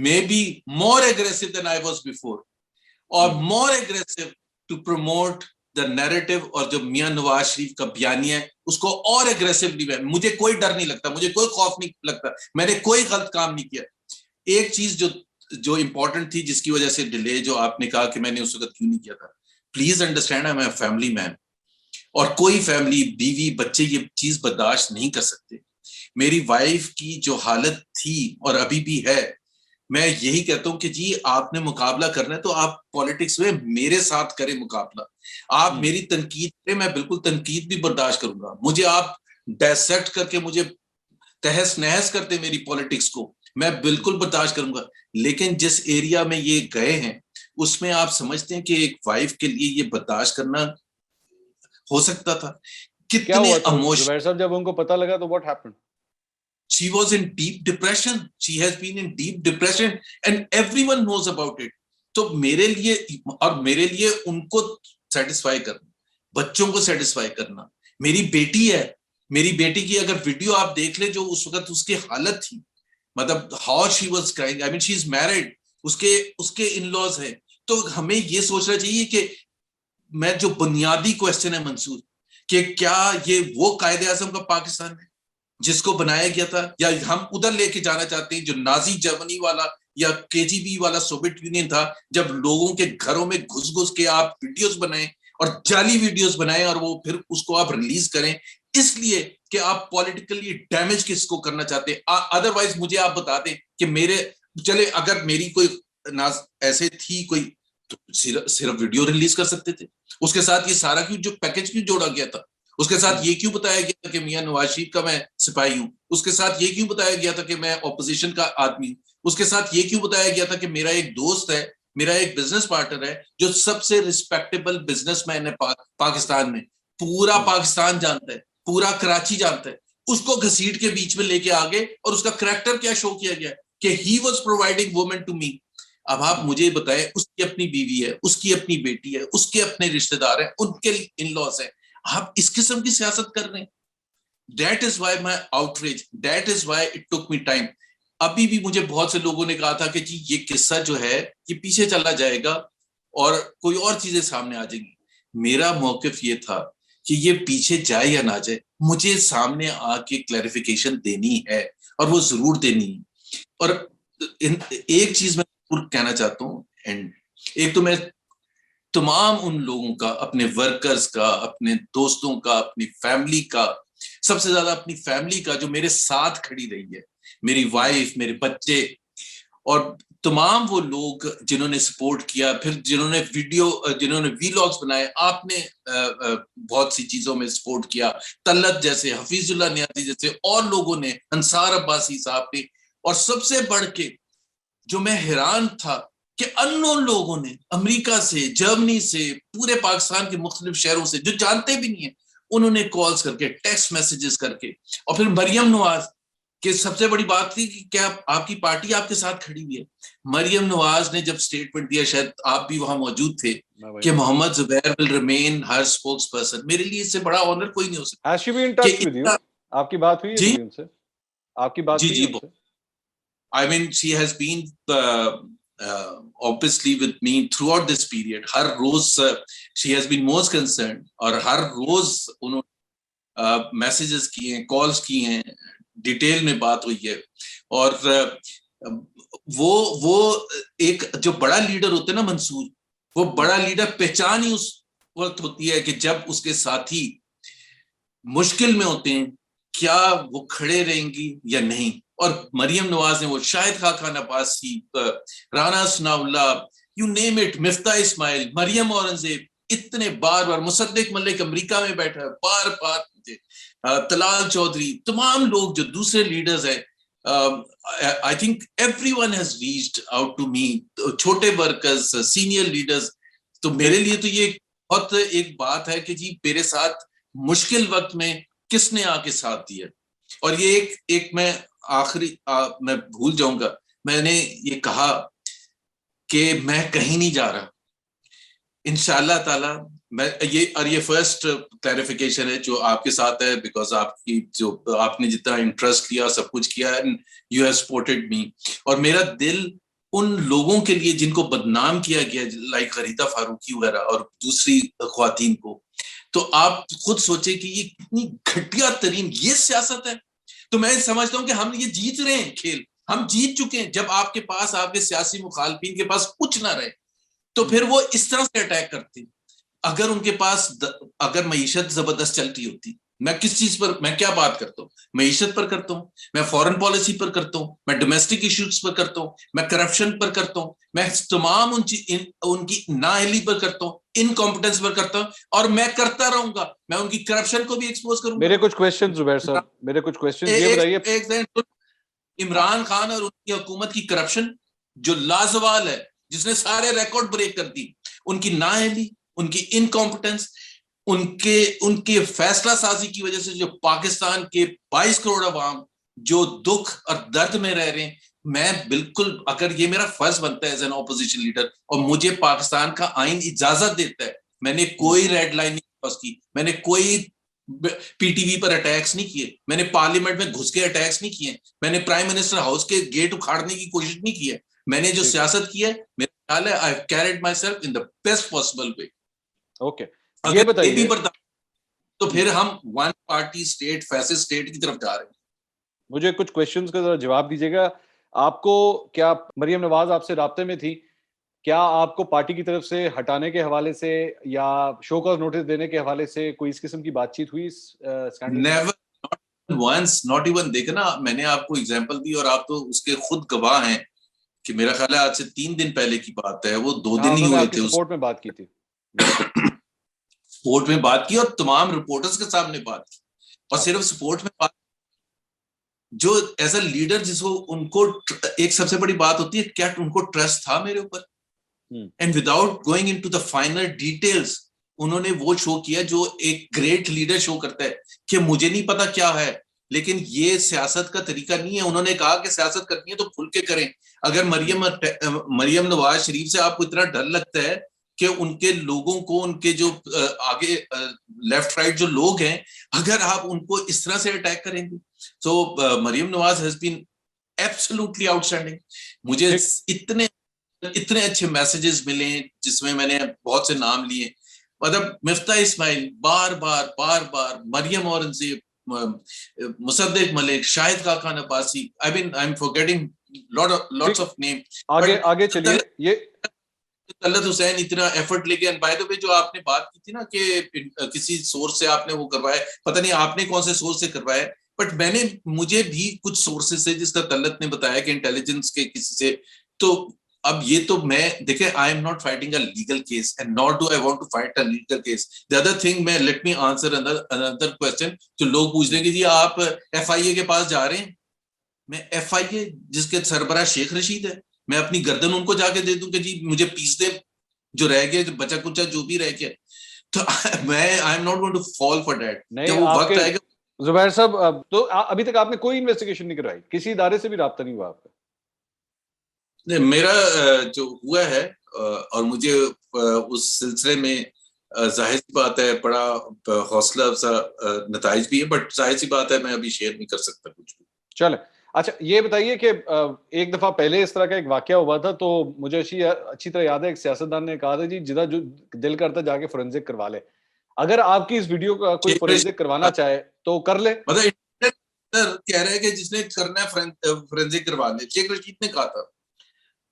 maybe more aggressive than I was before, اور more aggressive to promote the narrative. اور جو میاں نواز شریف کا بیانیہ ہے اس کو اور اگریسولی, مجھے کوئی ڈر نہیں لگتا, مجھے کوئی خوف نہیں لگتا, میں نے کوئی غلط کام نہیں کیا. ایک چیز جو امپورٹنٹ تھی جس کی وجہ سے ڈیلے, جو آپ نے کہا کہ میں نے اس وقت کیوں نہیں کیا تھا, please understand, I am a family man, اور کوئی فیملی, بیوی, بچے یہ چیز برداشت نہیں کر سکتے. میری وائف کی جو حالت تھی اور ابھی بھی ہے, میں یہی کہتا ہوں کہ جی آپ نے مقابلہ کرنا ہے تو آپ پالیٹکس میں میرے ساتھ کریں مقابلہ. آپ میری تنقید کریں, میں بالکل تنقید بھی برداشت کروں گا. مجھے آپ ڈائسیکٹ کر کے مجھے تہس نہس کرتے میری پالیٹکس کو, میں بالکل برداشت کروں گا. لیکن جس ایریا میں یہ گئے ہیں اس میں آپ سمجھتے ہیں کہ ایک وائف کے لیے یہ برداشت کرنا ہو سکتا تھا؟ کتنے زبیر صاحب جب ان کو پتہ لگا تو what happened? She was in deep depression. She has been in deep depression and everyone knows about it. تو میرے لیے ان کو سیٹسفائی کرنا, بچوں کو سیٹسفائی کرنا. میری بیٹی ہے, میری بیٹی کی اگر ویڈیو آپ دیکھ لیں جو اس وقت اس کی حالت تھی, مطلب how she was crying, I mean she is married, اس کے ان لاز ہیں. تو ہمیں یہ سوچنا چاہیے کہ میں جو بنیادی کوشچن ہے منصور, کہ کیا یہ وہ قائد اعظم کا پاکستان ہے جس کو بنایا گیا تھا, یا ہم ادھر لے کے جانا چاہتے ہیں جو نازی جرمنی والا یا KGB والا سوویت یونین تھا, جب لوگوں کے گھروں میں گھس کے آپ ویڈیوز بنائیں اور جعلی ویڈیوز بنائیں اور وہ پھر اس کو آپ ریلیز کریں اس لیے کہ آپ پولیٹیکلی ڈیمیج کس کو کرنا چاہتے ہیں. ادروائز مجھے آپ بتا دیں کہ میرے چلے اگر میری کوئی ایسے تھی کوئی تو صرف ویڈیو ریلیز کر سکتے تھے. اس کے ساتھ یہ سارا کیوں جو پیکج کیوں جوڑا گیا تھا؟ اس کے ساتھ یہ کیوں بتایا گیا تھا کہ میاں نواز شریف کا میں سپاہی ہوں؟ اس کے ساتھ یہ کیوں بتایا گیا تھا کہ میں اپوزیشن کا آدمی ہوں؟ اس کے ساتھ یہ کیوں بتایا گیا تھا کہ میرا ایک دوست ہے, میرا ایک بزنس پارٹنر ہے جو سب سے ریسپیکٹیبل بزنس مین ہے پاکستان میں, پورا پاکستان جانتا ہے, پورا کراچی جانتا ہے, اس کو گھسیٹ کے بیچ میں لے کے آگے, اور اس کا کریکٹر کیا شو کیا گیا کہ he was providing women to me. اب آپ مجھے بتائیں, اس کی اپنی بیوی ہے, اس کی اپنی بیٹی ہے, اس کے اپنے رشتہ دار ہیں, ان کے ان لاس ہیں, آپ اس قسم کی سیاست کر رہے ہیں. That is why my outrage, that is why it took me time. ابھی بھی مجھے بہت سے لوگوں نے کہا تھا کہ جی یہ قصہ جو ہے یہ پیچھے چلا جائے گا اور کوئی اور چیزیں سامنے آ جائیں گی. میرا موقف یہ تھا کہ یہ پیچھے جائے یا نہ جائے, مجھے سامنے آ کے کلیریفیکیشن دینی ہے, اور وہ ضرور دینی ہے. اور ایک چیز میں ضرور کہنا چاہتا ہوں, اینڈ ایک تو میں تمام ان لوگوں کا, اپنے ورکرز کا, اپنے دوستوں کا, اپنی فیملی کا, سب سے زیادہ اپنی فیملی کا جو میرے ساتھ کھڑی رہی ہے, میری وائف, میرے بچے, اور تمام وہ لوگ جنہوں نے سپورٹ کیا, پھر جنہوں نے وی لاگز بنائے, آپ نے بہت سی چیزوں میں سپورٹ کیا, طلعت جیسے, حفیظ اللہ نیازی جیسے, اور لوگوں نے, انصار عباسی صاحب نے, اور سب سے بڑھ کے جو میں حیران تھا کہ انون لوگوں نے امریکہ سے, جرمنی سے, پورے پاکستان کے مختلف شہروں سے جو جانتے بھی نہیں ہیں, انہوں نے کالز کر کے, ٹیکسٹ میسیجز کر کے, اور پھر مریم نواز کہ سب سے بڑی بات تھی کہ کیا آپ کی پارٹی آپ کے ساتھ کھڑی ہوئی ہے. مریم نواز نے جب سٹیٹمنٹ دیا, شاید آپ بھی وہاں موجود تھے, کہ محمد زبیر will remain her spokesperson, میرے لیے اس سے بڑا آنر کوئی نہیں ہو سکتا. Has she been in touch with you? آپ کی بات ہوئی ہے جی کبھی ان سے؟ آپ کی بات ہوئی ہے ان سے؟ I mean, she has been obviously with me throughout this period. Hare rows she has been most concerned, اور ہر روز انہوں نے میسیجز کیے ہیں, کالز کی ہیں, ڈیٹیل میں بات ہوئی ہے. اور وہ ایک جو بڑا لیڈر ہوتا ہے نا منصور, وہ بڑا لیڈر پہچان ہی اس وقت ہوتی ہے کہ جب اس کے ساتھی مشکل میں ہوتے ہیں, کیا وہ کھڑے رہیں گی یا نہیں. اور مریم نواز نے, وہ شاہد خاقان عباسی, رانا ثناء اللہ, یو نیم اٹ, مفتاح اسماعیل, مریم اورنگزیب, اتنے بار بار, مصدق ملک امریکہ میں بیٹھا ہے, بار بار مجھے, طلال چودھری, تمام لوگ جو دوسرے لیڈرز ہیں, I think everyone has reached out to me, چھوٹے ورکرز, سینئر لیڈرز. تو میرے لیے تو یہ بہت ایک بات ہے کہ جی میرے ساتھ مشکل وقت میں کس نے آ کے ساتھ دیا. اور یہ ایک میں آخری میں بھول جاؤں گا, میں نے یہ کہا کہ میں کہیں نہیں جا رہا انشاءاللہ تعالی. میں یہ فرسٹ کلیریفیکیشن ہے جو آپ کے ساتھ ہے, بیکاز آپ نے جتنا انٹرسٹ لیا, سب کچھ کیا, یو ہیو سپورٹڈ می. اور میرا دل ان لوگوں کے لیے جن کو بدنام کیا گیا, لائک غریدہ فاروقی وغیرہ اور دوسری خواتین کو, تو آپ خود سوچیں کہ یہ کتنی گھٹیا ترین یہ سیاست ہے. تو میں سمجھتا ہوں کہ ہم یہ جیت رہے ہیں کھیل, ہم جیت چکے ہیں. جب آپ کے پاس, آپ کے سیاسی مخالفین کے پاس کچھ نہ رہے, تو پھر وہ اس طرح سے اٹیک کرتے. اگر ان کے پاس, اگر معیشت زبردست چلتی ہوتی, میں کس چیز پر, میں کیا بات کرتا ہوں, معیشت پر کرتا ہوں, میں فورن پالیسی پر کرتا ہوں, میں ڈومیسٹک ایشوز پر کرتا ہوں, میں کرپشن پر کرتا ہوں, میں تمام ان کی نااہلی پر کرتا ہوں, انکمپٹنس پر کرتا ہوں, اور میں کرتا رہوں گا. میں ان کی کرپشن کو بھی ایکسپوز کروں گا. میرے کچھ کویسچن زبیر صاحب, میرے کچھ کویسچن یہ بتائیے. عمران خان اور ان کی حکومت کی کرپشن جو لازوال ہے, جس نے سارے ریکارڈ بریک کر دی, ان کی نااہلی, ان کی انکمپٹنس, ان کے فیصلہ سازی کی وجہ سے جو پاکستان کے 22 کروڑ عوام جو دکھ اور درد میں رہ رہے ہیں. میں بالکل, اگر یہ میرا فرض بنتا ہے ایز این اپوزیشن لیڈر, اور مجھے پاکستان کا آئین اجازت دیتا ہے, میں نے کوئی ریڈ لائن نہیں کراس کی, میں نے کوئی پی ٹی وی پر اٹیکس نہیں کیے, میں نے پارلیمنٹ میں گھس کے اٹیکس نہیں کیے, میں نے پرائم منسٹر ہاؤس کے گیٹ اکھاڑنے کی کوشش نہیں کی ہے. میں نے جو سیاست کی ہے, میرا خیال ہے I have carried myself in the best possible way. Okay, یہ بتائیے تو پھر ہم one party state, Faisal state کی طرف جا رہے ہیں. مجھے کچھ کویسچنز کا ذرا جواب دیجیے گا. آپ کو کیا مریم نواز آپ سے رابطے میں تھی؟ کیا آپ کو پارٹی کی طرف سے ہٹانے کے حوالے سے یا شو کاز نوٹس دینے کے حوالے سے کوئی اس قسم کی بات چیت ہوئی اس scandal? Never, not once, not even. دیکھنا, میں نے آپ کو ایگزامپل دی اور آپ تو اس کے خود گواہ ہیں کہ میرا خیال ہے آج سے 3 دن پہلے کی بات ہے, وہ 2 دن ہی انہوں نے ہوئے آپ کی تھے, سپورٹ میں بات کی تھی, سپورٹ میں بات کی اور تمام رپورٹرز کے سامنے بات کی, اور صرف سپورٹ میں بات, جو ایز اے لیڈر جس کو ان کو ایک سب سے بڑی بات ہوتی ہے کیا ان کو ٹرسٹ تھا میرے اوپر, and without going into the final details انہوں نے وہ شو کیا جو ایک گریٹ لیڈر شو کرتا ہے کہ مجھے نہیں پتا کیا ہے, لیکن یہ سیاست کا طریقہ نہیں ہے. انہوں نے کہا کہ سیاست کرنی ہے تو کھل کے کریں. اگر مریم نواز شریف سے آپ کو اتنا ڈر لگتا ہے کہ ان کے لوگوں کو, ان کے جو آگے لیفٹ رائٹ جو لوگ ہیں, اگر آپ ان کو اس طرح سے اٹیک کریں گے, تو Maryam Nawaz has been absolutely outstanding. مجھے اتنے اچھے میسیجز ملے جس میں نے بہت سے نام لیے, مطلب مفتاح اسماعیل بار بار مریم اورنگزیب, مصدق ملک, Shahid Khaqan Abbasi, I'm forgetting lots of name. آگے چلیے. یہ طلعت حسین اتنا ایفرٹ لے کے, بائی دی وے جو آپ نے بات کی تھی نا کہ کسی سورس سے آپ نے وہ کروایا, پتہ نہیں آپ نے کون سے سورس سے کروایا, بٹ مجھے بھی کچھ سورسز سے جس طرح طلعت نے بتایا کہ انٹیلیجنس کے کسی سے, تو اب یہ تو میں دیکھیں I am not fighting a legal case and not do I want to fight a legal case. The other thing, میں let me answer another question, جو لوگ پوچھ لیں گے جی آپ ایف آئی اے کے پاس جا رہے ہیں, میں ایف آئی اے جس کے سربراہ شیخ رشید ہے, میں اپنی گردن ان کو جا کے دے دوں کہ جی مجھے پیس دے جو رہ گئے, جو بچا کچا جو بھی رہ گیا, تو میں I am not going to fall for that. جب وہ وقت آئے گا. زبیر صاحب, تو ابھی تک آپ نے کوئی انویسٹیگیشن نہیں کروائی, کسی ادارے سے بھی رابطہ نہیں ہوا آپ کا؟ میرا جو ہوا ہے, اور مجھے اس سلسلے میں ظاہر سی بات ہے بڑا حوصلہ افزا نتائج بھی ہے, بٹ ظاہر سی بات ہے میں ابھی شیئر نہیں کر سکتا کچھ بھی. چلیں اچھا یہ بتائیے کہ ایک دفعہ پہلے اس طرح کا ایک واقعہ ہوا تھا, تو مجھے اچھی طرح یاد ہے ایک سیاستدان نے کہا تھا جی جدھر جو دل کرتا جا کے فورینزک کروا لے. اگر آپ کی اس ویڈیو کا کوئی فورینزک کروانا چاہے تو کر لے. مطلب کہہ رہے ہیں کہ جس نے کرنا ہے فورینزک کروا لے, شیخ رشید نے کہا تھا.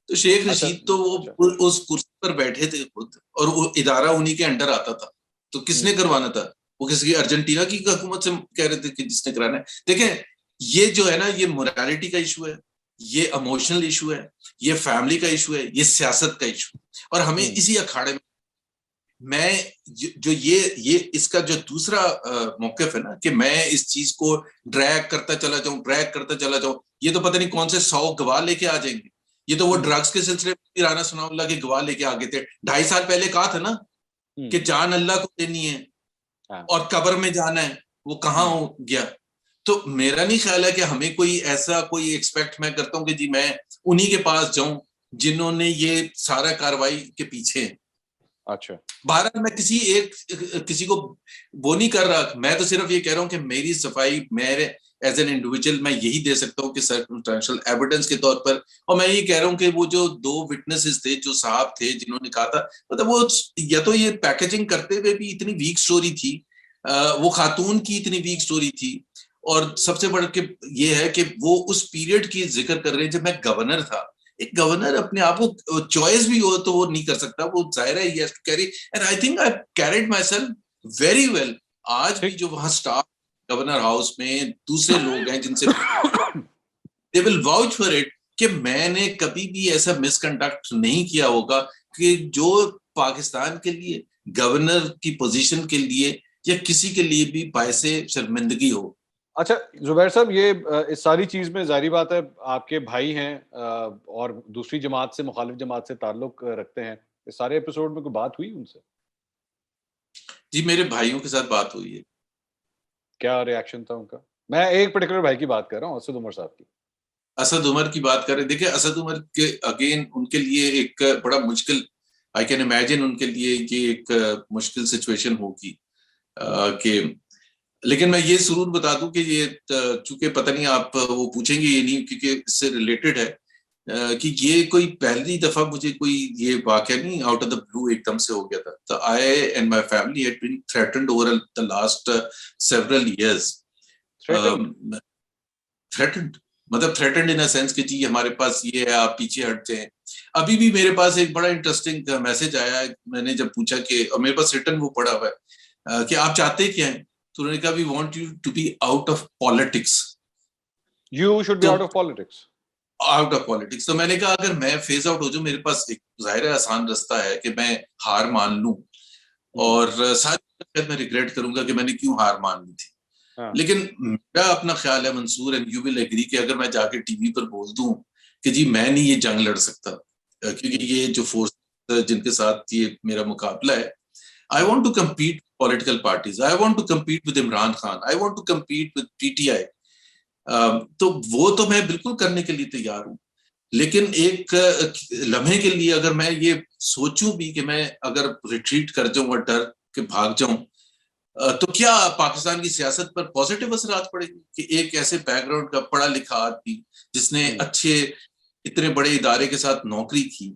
تو شیخ رشید تو وہ اس کرسی پر بیٹھے تھے خود, اور وہ ادارہ انہی کے انڈر آتا تھا, تو کس نے کروانا تھا؟ وہ کسی ارجنٹینا کی حکومت سے کہہ رہے تھے کہ جس نے کرانا ہے. دیکھیں یہ جو ہے نا, یہ موریلٹی کا ایشو ہے, یہ ایموشنل ایشو ہے, یہ فیملی کا ایشو ہے, یہ سیاست کا ایشو ہے, اور ہمیں اسی اکھاڑے میں جو یہ اس کا جو دوسرا موقف ہے نا کہ میں اس چیز کو ڈریگ کرتا چلا جاؤں, یہ تو پتہ نہیں کون سے 100 گواہ لے کے آ جائیں گے. یہ تو وہ ڈرگز کے سلسلے میں رانا ثناء اللہ کے گواہ لے کے آگے تھے. 2.5 سال پہلے کہا تھا نا کہ جان اللہ کو دینی ہے اور قبر میں جانا ہے, وہ کہاں ہو گیا. تو میرا نہیں خیال ہے کہ ہمیں کوئی ایسا کوئی ایکسپیکٹ میں کرتا ہوں کہ جی میں انہی کے پاس جاؤں جنہوں نے یہ سارا کاروائی کے پیچھے ہیں. اچھا بہرحال میں کسی کو وہ نہیں کر رہا, میں تو صرف یہ کہہ رہا ہوں کہ میری صفائی میرے ایز این انڈیویجول میں یہی دے سکتا ہوں کہ سرکمسٹینشل ایویڈنس کے طور پر. اور میں یہ کہہ رہا ہوں کہ وہ جو 2 وٹنسز تھے, جو صاحب تھے جنہوں نے کہا تھا, مطلب وہ یا تو یہ پیکیجنگ کرتے ہوئے بھی اتنی ویک سٹوری تھی, وہ خاتون کی اتنی ویک سٹوری تھی, اور سب سے بڑھ کے یہ ہے کہ وہ اس پیریڈ کی ذکر کر رہے ہیں جب میں گورنر تھا. ایک گورنر اپنے آپ کو چوائس بھی ہو تو وہ نہیں کر سکتا, وہ ظاہر ہے ہی carry, and I think I carried myself very well. آج بھی جو وہاں سٹاف گورنر ہاؤس میں دوسرے لوگ ہیں جن سے they will vouch for it کہ میں نے کبھی بھی ایسا مس کنڈکٹ نہیں کیا ہوگا کہ جو پاکستان کے لیے, گورنر کی پوزیشن کے لیے یا کسی کے لیے بھی باعث شرمندگی ہو. اچھا زبیر صاحب, یہ اس ساری چیز میں ظاہری بات ہے آپ کے بھائی ہیں اور دوسری جماعت سے, مخالف جماعت سے تعلق رکھتے ہیں, اس سارے ایپیسوڈ میں کوئی بات ہوئی ان سے؟ جی میرے بھائیوں کے ساتھ بات ہوئی ہے. کیا ریاکشن تھا ان کا؟ میں ایک پرٹیکولر بھائی کی بات کر رہا ہوں, اسد عمر صاحب کی. اسد عمر کی بات کریں, دیکھیں اسد عمر کے اگین ان کے لیے ایک بڑا مشکل, آئی کین امیجن ان کے لیے یہ ایک مشکل سچویشن ہوگی کہ, لیکن میں یہ ضرور بتا دوں کہ یہ چونکہ پتہ نہیں آپ وہ پوچھیں گے یہ نہیں, کیونکہ اس سے ریلیٹڈ ہے کہ یہ کوئی پہلی دفعہ مجھے کوئی یہ واقعہ نہیں آؤٹ آف دا بلو ایک دم سے ہو گیا تھا. تو I and my family had been threatened over the last several years. Threatened مطلب تھریٹنڈ ان اے سینس کہ جی ہمارے پاس یہ ہے, آپ پیچھے ہٹ جائیں. ابھی بھی میرے پاس ایک بڑا انٹرسٹنگ میسج آیا ہے, میں نے جب پوچھا کہ, اور میرے پاس ریٹن وہ پڑا ہوا ہے کہ آپ چاہتے کیا ہیں, تو انہوں نے کہا we want you to be out of politics. You should be out of politics. Out of politics. تو میں نے کہا اگر میں فیز آؤٹ ہو جاؤں, میرے پاس ایک ظاہر ہے آسان رستہ ہے کہ میں ہار مان لوں, اور ساری میں ریگریٹ کروں گا کہ میں نے کیوں ہار مان لی تھی. لیکن میرا اپنا خیال ہے منصور, اینڈ یو ول ایگری, کہ اگر میں جا کے ٹی وی پر بول دوں کہ جی میں نہیں یہ جنگ لڑ سکتا, کیونکہ یہ جو فورس جن کے ساتھ یہ میرا مقابلہ ہے, I want to compete with political parties. I want to compete with Imran Khan. I want to compete with PTI. تو وہ تو میں بالکل کرنے کے لیے تیار ہوں, لیکن ایک لمحے کے لیے اگر میں یہ سوچوں بھی کہ میں اگر ریٹریٹ کر جاؤں اور ڈر کے بھاگ جاؤں, تو کیا پاکستان کی سیاست پر پازیٹیو اثرات پڑے گی کہ ایک ایسے بیک گراؤنڈ کا پڑھا لکھا آدمی جس نے اچھے اتنے بڑے ادارے کے ساتھ نوکری کی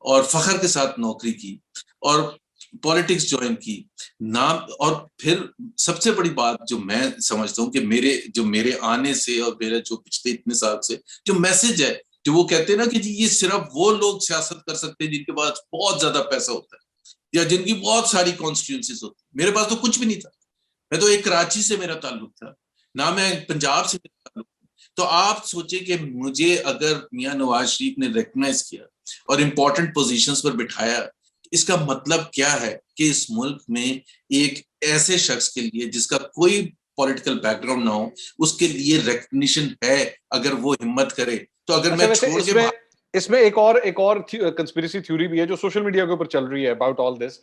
اور فخر کے ساتھ نوکری کی اور پالیٹکس جوائن کی نام, اور پھر سب سے بڑی بات جو میں سمجھتا ہوں کہ میرے آنے سے اور میرے جو پچھلے اتنے سال سے جو میسج ہے, جو وہ کہتے ہیں نا کہ جی یہ صرف وہ لوگ سیاست کر سکتے ہیں جن کے پاس بہت زیادہ پیسہ ہوتا ہے یا جن کی بہت ساری کانسٹیٹوئنسیز ہوتی. میرے پاس تو کچھ بھی نہیں تھا, میں تو ایک کراچی سے میرا تعلق تھا, نہ میں پنجاب سے میرا تعلق تھا. تو آپ سوچیں کہ مجھے اگر میاں نواز شریف نے ریکگنائز کیا اور امپورٹنٹ پوزیشنز پر بٹھایا, اس کا مطلب کیا ہے کہ اس ملک میں ایک ایسے شخص کے لیے جس کا کوئی پولیٹیکل بیک گراؤنڈ نہ ہو, اس کے لیے ریکگنیشن ہے اگر وہ ہمت کرے. تو اگر میں چھوڑ کے اس میں ایک اور کنسپیریسی تھیوری بھی ہے جو سوشل میڈیا کے اوپر چل رہی ہے اباؤٹ آل دس,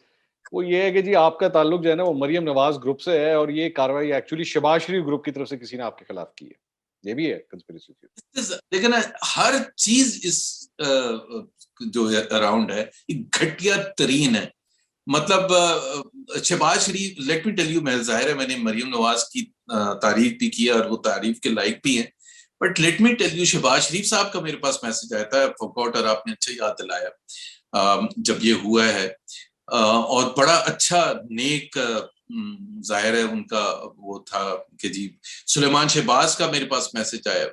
وہ یہ ہے کہ جی آپ کا تعلق جو ہے نا وہ مریم نواز گروپ سے ہے, اور یہ کاروائی ایکچولی شہباز شریف گروپ کی طرف سے کسی نے آپ کے خلاف کی ہے. یہ بھی ہے کنسپیریسی تھیوری. لیکن ہر چیز اس جو اراؤنڈ ہے یہ گھٹیا ترین ہے. مطلب شہباز شریف, لیٹ می ٹیل یو, میں ظاہر ہے میں نے مریم نواز کی تعریف بھی کی اور وہ تعریف کے لائق بھی ہیں, but let me tell you, Shahbaz Sharif صاحب کا میرے پاس میسج آیا تھا فوکاٹ, اور آپ نے اچھا یاد دلایا جب یہ ہوا ہے, اور بڑا اچھا نیک ظاہر ہے ان کا وہ تھا کہ جی سلیمان شہباز کا میرے پاس میسج آیا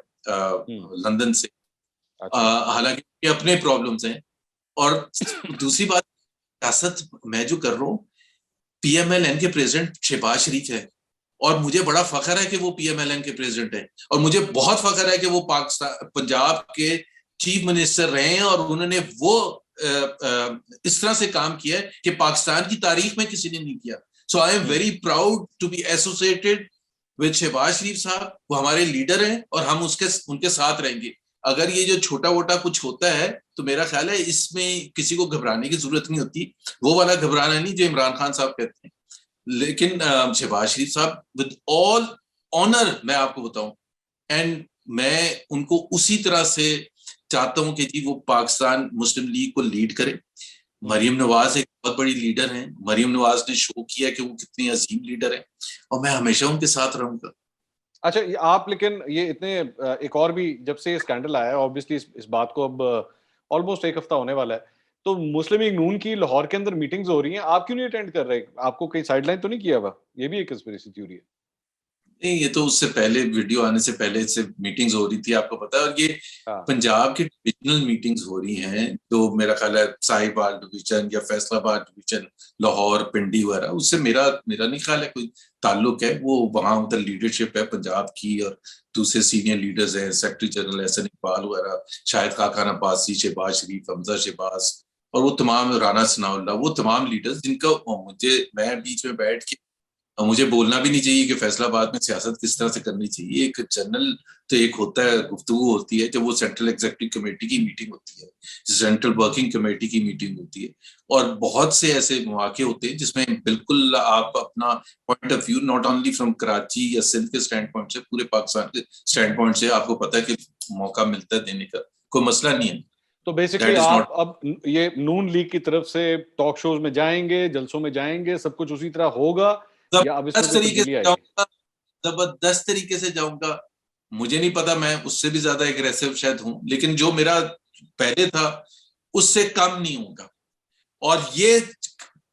لندن سے, حالانکہ اپنے پرابلمز ہیں. اور دوسری بات, سیاست میں جو کر رہا ہوں, پی ایم ایل این کے پریزیڈنٹ شہباز شریف ہے, اور مجھے بڑا فخر ہے کہ وہ پی ایم ایل این کے پریزیڈنٹ ہیں, اور مجھے بہت فخر ہے کہ وہ پنجاب کے چیف منسٹر رہے ہیں, اور انہوں نے وہ اس طرح سے کام کیا ہے کہ پاکستان کی تاریخ میں کسی نے نہیں کیا. So I am very proud to be associated with Shahbaz Sharif صاحب. وہ ہمارے لیڈر ہیں اور ہم ان کے ساتھ رہیں گے. اگر یہ جو چھوٹا موٹا کچھ ہوتا ہے تو میرا خیال ہے اس میں کسی کو گھبرانے کی ضرورت نہیں ہوتی, وہ والا گھبرانا نہیں جو عمران خان صاحب کہتے ہیں. لیکن شہباز شریف صاحب ود آل آنر میں آپ کو بتاؤں, اینڈ میں ان کو اسی طرح سے چاہتا ہوں کہ جی وہ پاکستان مسلم لیگ کو لیڈ کرے. مریم نواز ایک بہت بڑی لیڈر ہیں, مریم نواز نے شو کیا کہ وہ کتنی عظیم لیڈر ہیں, اور میں ہمیشہ ان کے ساتھ رہوں گا. اچھا آپ, لیکن یہ اتنے ایک اور بھی جب سے اسکینڈل آیا ہے, اوبیسلی اس بات کو اب آلموسٹ ایک ہفتہ ہونے والا ہے, تو مسلم لیگ نون کی لاہور کے اندر میٹنگز ہو رہی ہیں, آپ کیوں نہیں اٹینڈ کر رہے؟ آپ کو کہیں سائڈ لائن تو نہیں کیا ہوا؟ یہ بھی ایک کنسپیریسی تھیوری ہے. نہیں, یہ تو اس سے پہلے, ویڈیو آنے سے پہلے سے میٹنگز ہو رہی تھی, آپ کو پتا ہے. اور یہ پنجاب کی ڈویژنل میٹنگز ہو رہی ہیں, جو میرا خیال ہے صاحبال ڈویژن یا فیصل آباد ڈویژن, لاہور, پنڈی وغیرہ, اس سے میرا نہیں خیال ہے کوئی تعلق ہے. وہ وہاں ادھر لیڈرشپ ہے پنجاب کی, اور دوسرے سینئر لیڈرز ہیں, سیکرٹری جنرل احسن اقبال وغیرہ, شاہد خاقان عباسی, شہباز شریف, حمزہ شہباز, اور وہ تمام, رانا ثناء اللہ, وہ تمام لیڈرز جن کا میں بیچ میں بیٹھ کے, مجھے بولنا بھی نہیں چاہیے کہ فیصل آباد میں سیاست کس طرح سے کرنی چاہیے. ایک جنرل تو ایک ہوتا ہے, گفتگو ہوتی ہے جب وہ سینٹرل ایگزیکٹو کمیٹی کی میٹنگ ہوتی ہے, سینٹرل ورکنگ کمیٹی کی میٹنگ ہوتی ہے, اور بہت سے ایسے مواقع ہوتے ہیں جس میں بالکل آپ اپنا point of view, not only from Karachi یا سندھ کے اسٹینڈ پوائنٹ سے, پورے پاکستان کے اسٹینڈ پوائنٹ سے آپ کو پتا ہے کہ موقع ملتا ہے دینے کا, کوئی مسئلہ نہیں ہے. تو بیسکلی آپ اب یہ نون لیگ کی طرف سے ٹاک شوز میں جائیں گے, جلسوں میں جائیں گے, سب کچھ اسی طرح ہوگا, یا اب اس میں تبدیلی آئے گی؟ زبردست طریقے سے جاؤں گا. مجھے نہیں پتا, میں اس سے بھی زیادہ ایگریسو شاید ہوں, لیکن جو میرا پہلے تھا اس سے کم نہیں ہوں گا. اور یہ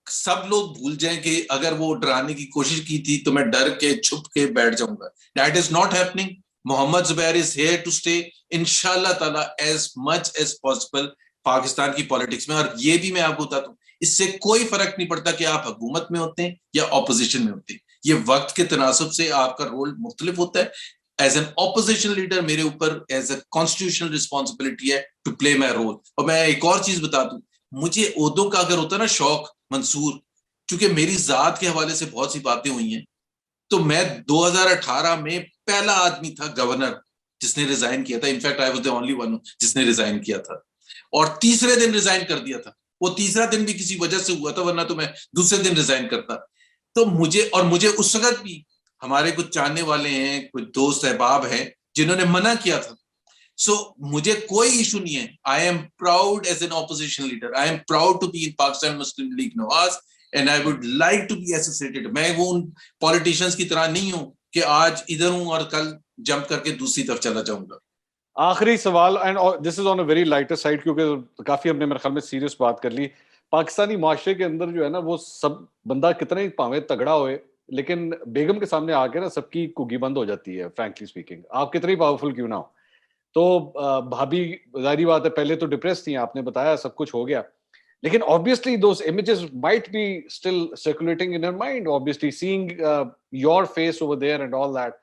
سب لوگ بھول جائیں کہ اگر وہ ڈرانے کی کوشش کی تھی تو میں ڈر کے چھپ کے بیٹھ جاؤں گا. That is not happening. Muhammad Zubair is here to stay انشاءاللہ تعالی as much as possible Pakistan کی پالیٹکس میں. اور یہ بھی میں آپ کو بتاتا ہوں, اس سے کوئی فرق نہیں پڑتا کہ آپ حکومت میں ہوتے ہیں یا اپوزیشن میں ہوتے ہیں. یہ وقت کے تناسب سے آپ کا رول مختلف ہوتا ہے. ایز این اپوزیشن لیڈر میرے اوپر ایز اے کانسٹیٹیوشنل رسپانسبلٹی ہے ٹو پلے مائی رول. اور میں ایک اور چیز بتا دوں, مجھے عہدوں کا اگر ہوتا نا شوق منصور, چونکہ میری ذات کے حوالے سے بہت سی باتیں ہوئی ہیں, تو میں 2018 میں پہلا آدمی تھا گورنر جس نے ریزائن کیا تھا. In fact I was the only one جس نے ریزائن کیا تھا, اور تیسرے دن ریزائن کر دیا تھا. وہ تیسرا دن بھی کسی وجہ سے ہوا تھا, ورنہ تو میں دوسرے دن ریزائن کرتا. تو مجھے اس وقت بھی ہمارے کچھ چاہنے والے ہیں, کچھ دوست احباب ہیں جنہوں نے منع کیا تھا. سو مجھے کوئی ایشو نہیں ہے. I am proud as an opposition leader, I am proud to be in Pakistan Muslim League Nawaz, and I would like to be associated. میں وہ ان پولیٹیشینز کی طرح نہیں ہوں کہ آج ادھر ہوں اور کل جمپ کر کے دوسری طرف چلا جاؤں گا. آخری سوال, and this is on a very lighter side, کیونکہ کافی ہم نے میرے خیال میں سیریس بات کر لی. پاکستانی معاشرے کے اندر جو ہے نا, وہ سب بندہ کتنا ہی پاویں تگڑا ہوئے, لیکن بیگم کے سامنے آ کے نا سب کی کگی بند ہو جاتی ہے, فرینکلی اسپیکنگ. آپ کتنی پاورفل کیوں نہ ہو. تو بھابھی ظاہری بات ہے پہلے تو ڈپریس تھی, آپ نے بتایا سب کچھ ہو گیا, لیکن obviously those images might be still circulating in her mind, obviously seeing your face over there and all that.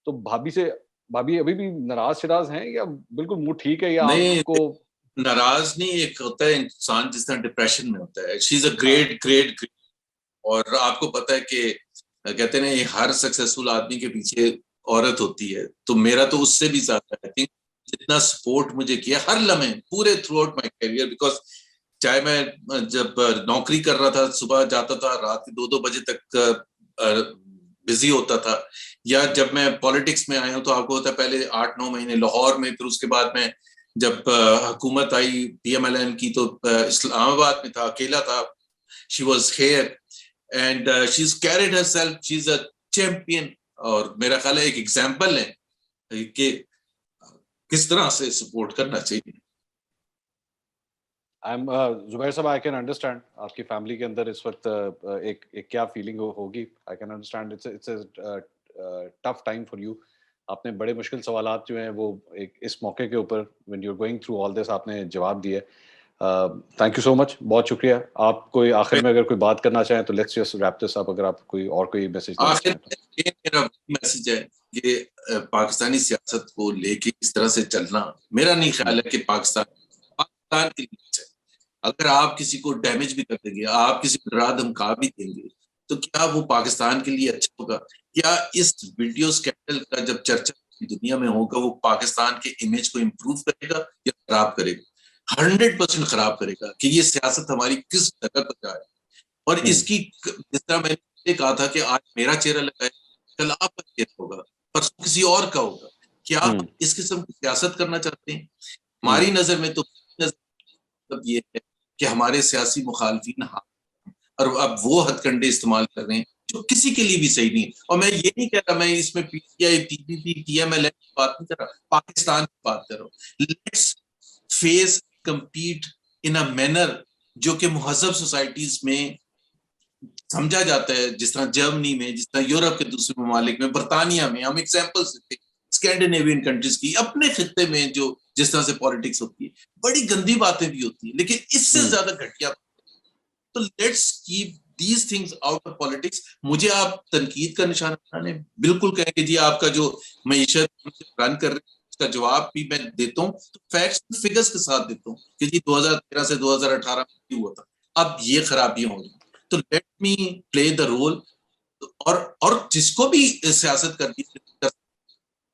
تو بھابھی ابھی بھی ناراض شراز ہیں یا بالکل منہ ٹھیک ہے, یا آپ کو ناراض نہیں, ایک ہوتا ہے انسان جس طرح ڈپریشن میں ہوتا ہے. شی از اے گریٹ, اور آپ کو پتا ہے کہ کہتے ہیں ہر سکسیسفل آدمی کے پیچھے عورت ہوتی ہے, تو میرا تو اس سے بھی زیادہ آئی تھنک جتنا سپورٹ مجھے کیا ہر لمحے پورے throughout my career. Because چاہے میں جب نوکری کر رہا تھا, صبح جاتا تھا, رات کے 2 بجے تک بزی ہوتا تھا, یا جب میں پالیٹکس میں آیا ہوں تو آپ کو ہوتا ہے پہلے 8-9 مہینے لاہور میں, پھر اس کے بعد میں جب حکومت آئی PMLN کی تو اسلام آباد میں تھا, اکیلا تھا. She was here and she is carried her self, she is a champion. اور میرا خیال ہے ایک ایگزامپل ہے کہ کس طرح سے سپورٹ کرنا چاہیے. زبیر صاحب, آئی کین انڈرسٹینڈ آپ کی فیملی کے اندر اس وقت ایک کیا فیلنگ ہوگی. I can understand it's a tough time for you. آپ نے بڑے مشکل سوالات جو ہیں وہ اس موقع کے اوپر when you are going through all this آپ نے جواب دیے. تھینک یو سو مچ, بہت شکریہ. آپ کوئی آخر میں اگر کوئی بات کرنا چاہیں تو لیٹس جسٹ ریپ دس اپ, اگر آپ کوئی میسج دینا چاہیں. میرا میسج ہے کہ پاکستانی سیاست کو لے کے اس طرح سے چلنا, میرا نہیں خیال ہے کہ پاکستان کے لیے ہے. اگر آپ کسی کو ڈیمیج بھی کر دیں گے, آپ کسی کو ڈرا دھمکا بھی دیں گے, تو کیا وہ پاکستان کے لیے اچھا ہوگا؟ کیا اس ویڈیو اسکینڈل کا جب چرچا دنیا میں ہوگا وہ پاکستان کے امیج کو امپروو کرے گا یا خراب کرے گا؟ 100% خراب کرے گا. کہ یہ سیاست ہماری کس جگہ پر جائے, اور اس کی جس طرح میں نے کہا تھا کہ آج میرا چہرہ لگا ہے, کل آپ کا چہرہ ہوگا, پرسوں کسی اور کا ہوگا. کیا آپ اس قسم کی سیاست کرنا چاہتے ہیں؟ ہماری نظر میں تو یہ ہے کہ ہمارے سیاسی مخالفین اور اب وہ ہتھ کنڈے استعمال کر رہے ہیں جو کسی کے لیے بھی صحیح نہیں. اور میں یہ نہیں کہہ رہا, میں اس میں PTI, PPP, TML کی بات نہیں کر رہا, پاکستان کی بات کر رہا ہوں. Let's face compete in a manner جو کہ مہذب سوسائٹیز میں سمجھا جاتا ہے, جس طرح جرمنی میں, جس طرح یورپ کے دوسرے ممالک میں, برطانیہ میں. ہم ایگزامپلس دیتے ہیں اسکینڈینیوین کنٹریز کی, اپنے خطے میں جو جس طرح سے پالیٹکس ہوتی ہے, بڑی گندی باتیں بھی ہوتی ہیں, لیکن اس سے زیادہ گھٹیا. تو let's keep these things out of politics. مجھے آپ تنقید کا نشانہ بنانے بالکل کہیں کہ جی آپ کا جو معیشت رن کر رہے اس کا جواب بھی میں دیتا ہوں, تو فیکٹس فگرز کے ساتھ دیتا ہوں کہ جی 2013 سے 2018 میں ہوا تھا, اب یہ خرابیاں ہو رہی. تو let me play the role. اور جس کو بھی سیاست کرنی ہے,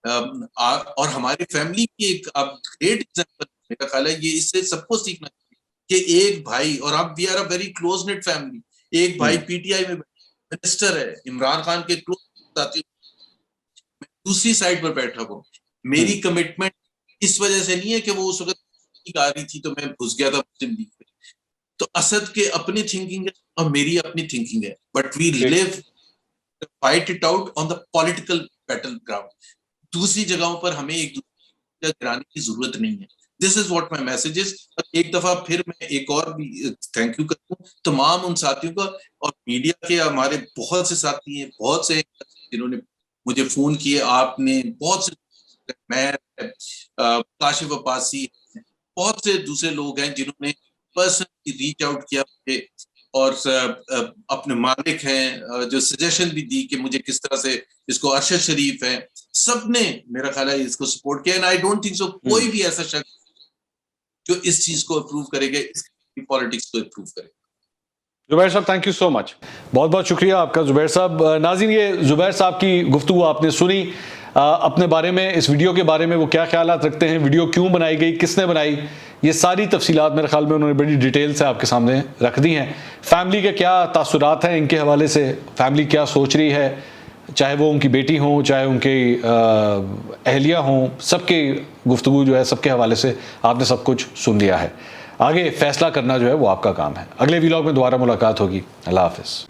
اور ہماری فیملی کی ایک اب گریٹ ایگزامپل میرا خیال ہے, یہ اس سے سب کو سیکھنا چاہیے کہ ایک بھائی, اور اب we are a very close knit family, ایک بھائی PTI میں منسٹر ہے, عمران خان کے کلوز ساتھی, میں دوسری سائڈ پر بیٹھا ہوں. میری کمٹمنٹ اس وجہ سے نہیں ہے کہ وہ اس وقت آ رہی تھی تو میں گھس گیا تھا مسلم لیگ پہ. تو اسد کے اپنی تھنکنگ ہے اور میری اپنی تھنکنگ ہے, but we live fight it out on the political battle ground. دوسری جگہوں پر ہمیں ایک دوسرے گرانے کی ضرورت نہیں ہے. This is what my message is. ایک دفعہ پھر میں ایک اور بھی تھینک یو کرتا ہوں تمام ان ساتھیوں کا, اور میڈیا کے ہمارے بہت سے ساتھی ہیں, بہت سے جنہوں نے مجھے فون کیے, آپ نے بہت سے, میں کاشف عباسی, بہت سے دوسرے لوگ ہیں جنہوں نے پرسنلی ریچ آؤٹ کیا مجھے, اور اپنے مالک ہیں جو سجیشن بھی دی کہ مجھے کس طرح سے اس کو. ارشد شریف ہے, سب نے میرا خیال ہے اس کو سپورٹ کیا. And I don't think so کوئی بھی ایسا شخص جو اس چیز کو اپروو کرے گا, اس کی پالیٹکس کو اپروو کرے گا. زبیر صاحب تھینک یو سو مچ, بہت بہت شکریہ آپ کا زبیر صاحب. ناظرین, یہ زبیر صاحب کی گفتگو آپ نے سنی. اپنے بارے میں, اس ویڈیو کے بارے میں وہ کیا خیالات رکھتے ہیں, ویڈیو کیوں بنائی گئی, کس نے بنائی, یہ ساری تفصیلات میرے خیال میں انہوں نے بڑی ڈیٹیل سے آپ کے سامنے رکھ دی ہیں. فیملی کے کیا تاثرات ہیں ان کے حوالے سے, فیملی کیا سوچ رہی ہے, چاہے وہ ان کی بیٹی ہوں, چاہے ان کی اہلیہ ہوں, سب کی گفتگو جو ہے سب کے حوالے سے آپ نے سب کچھ سن لیا ہے. آگے فیصلہ کرنا جو ہے وہ آپ کا کام ہے. اگلے ویلاگ میں دوبارہ ملاقات ہوگی. اللہ حافظ.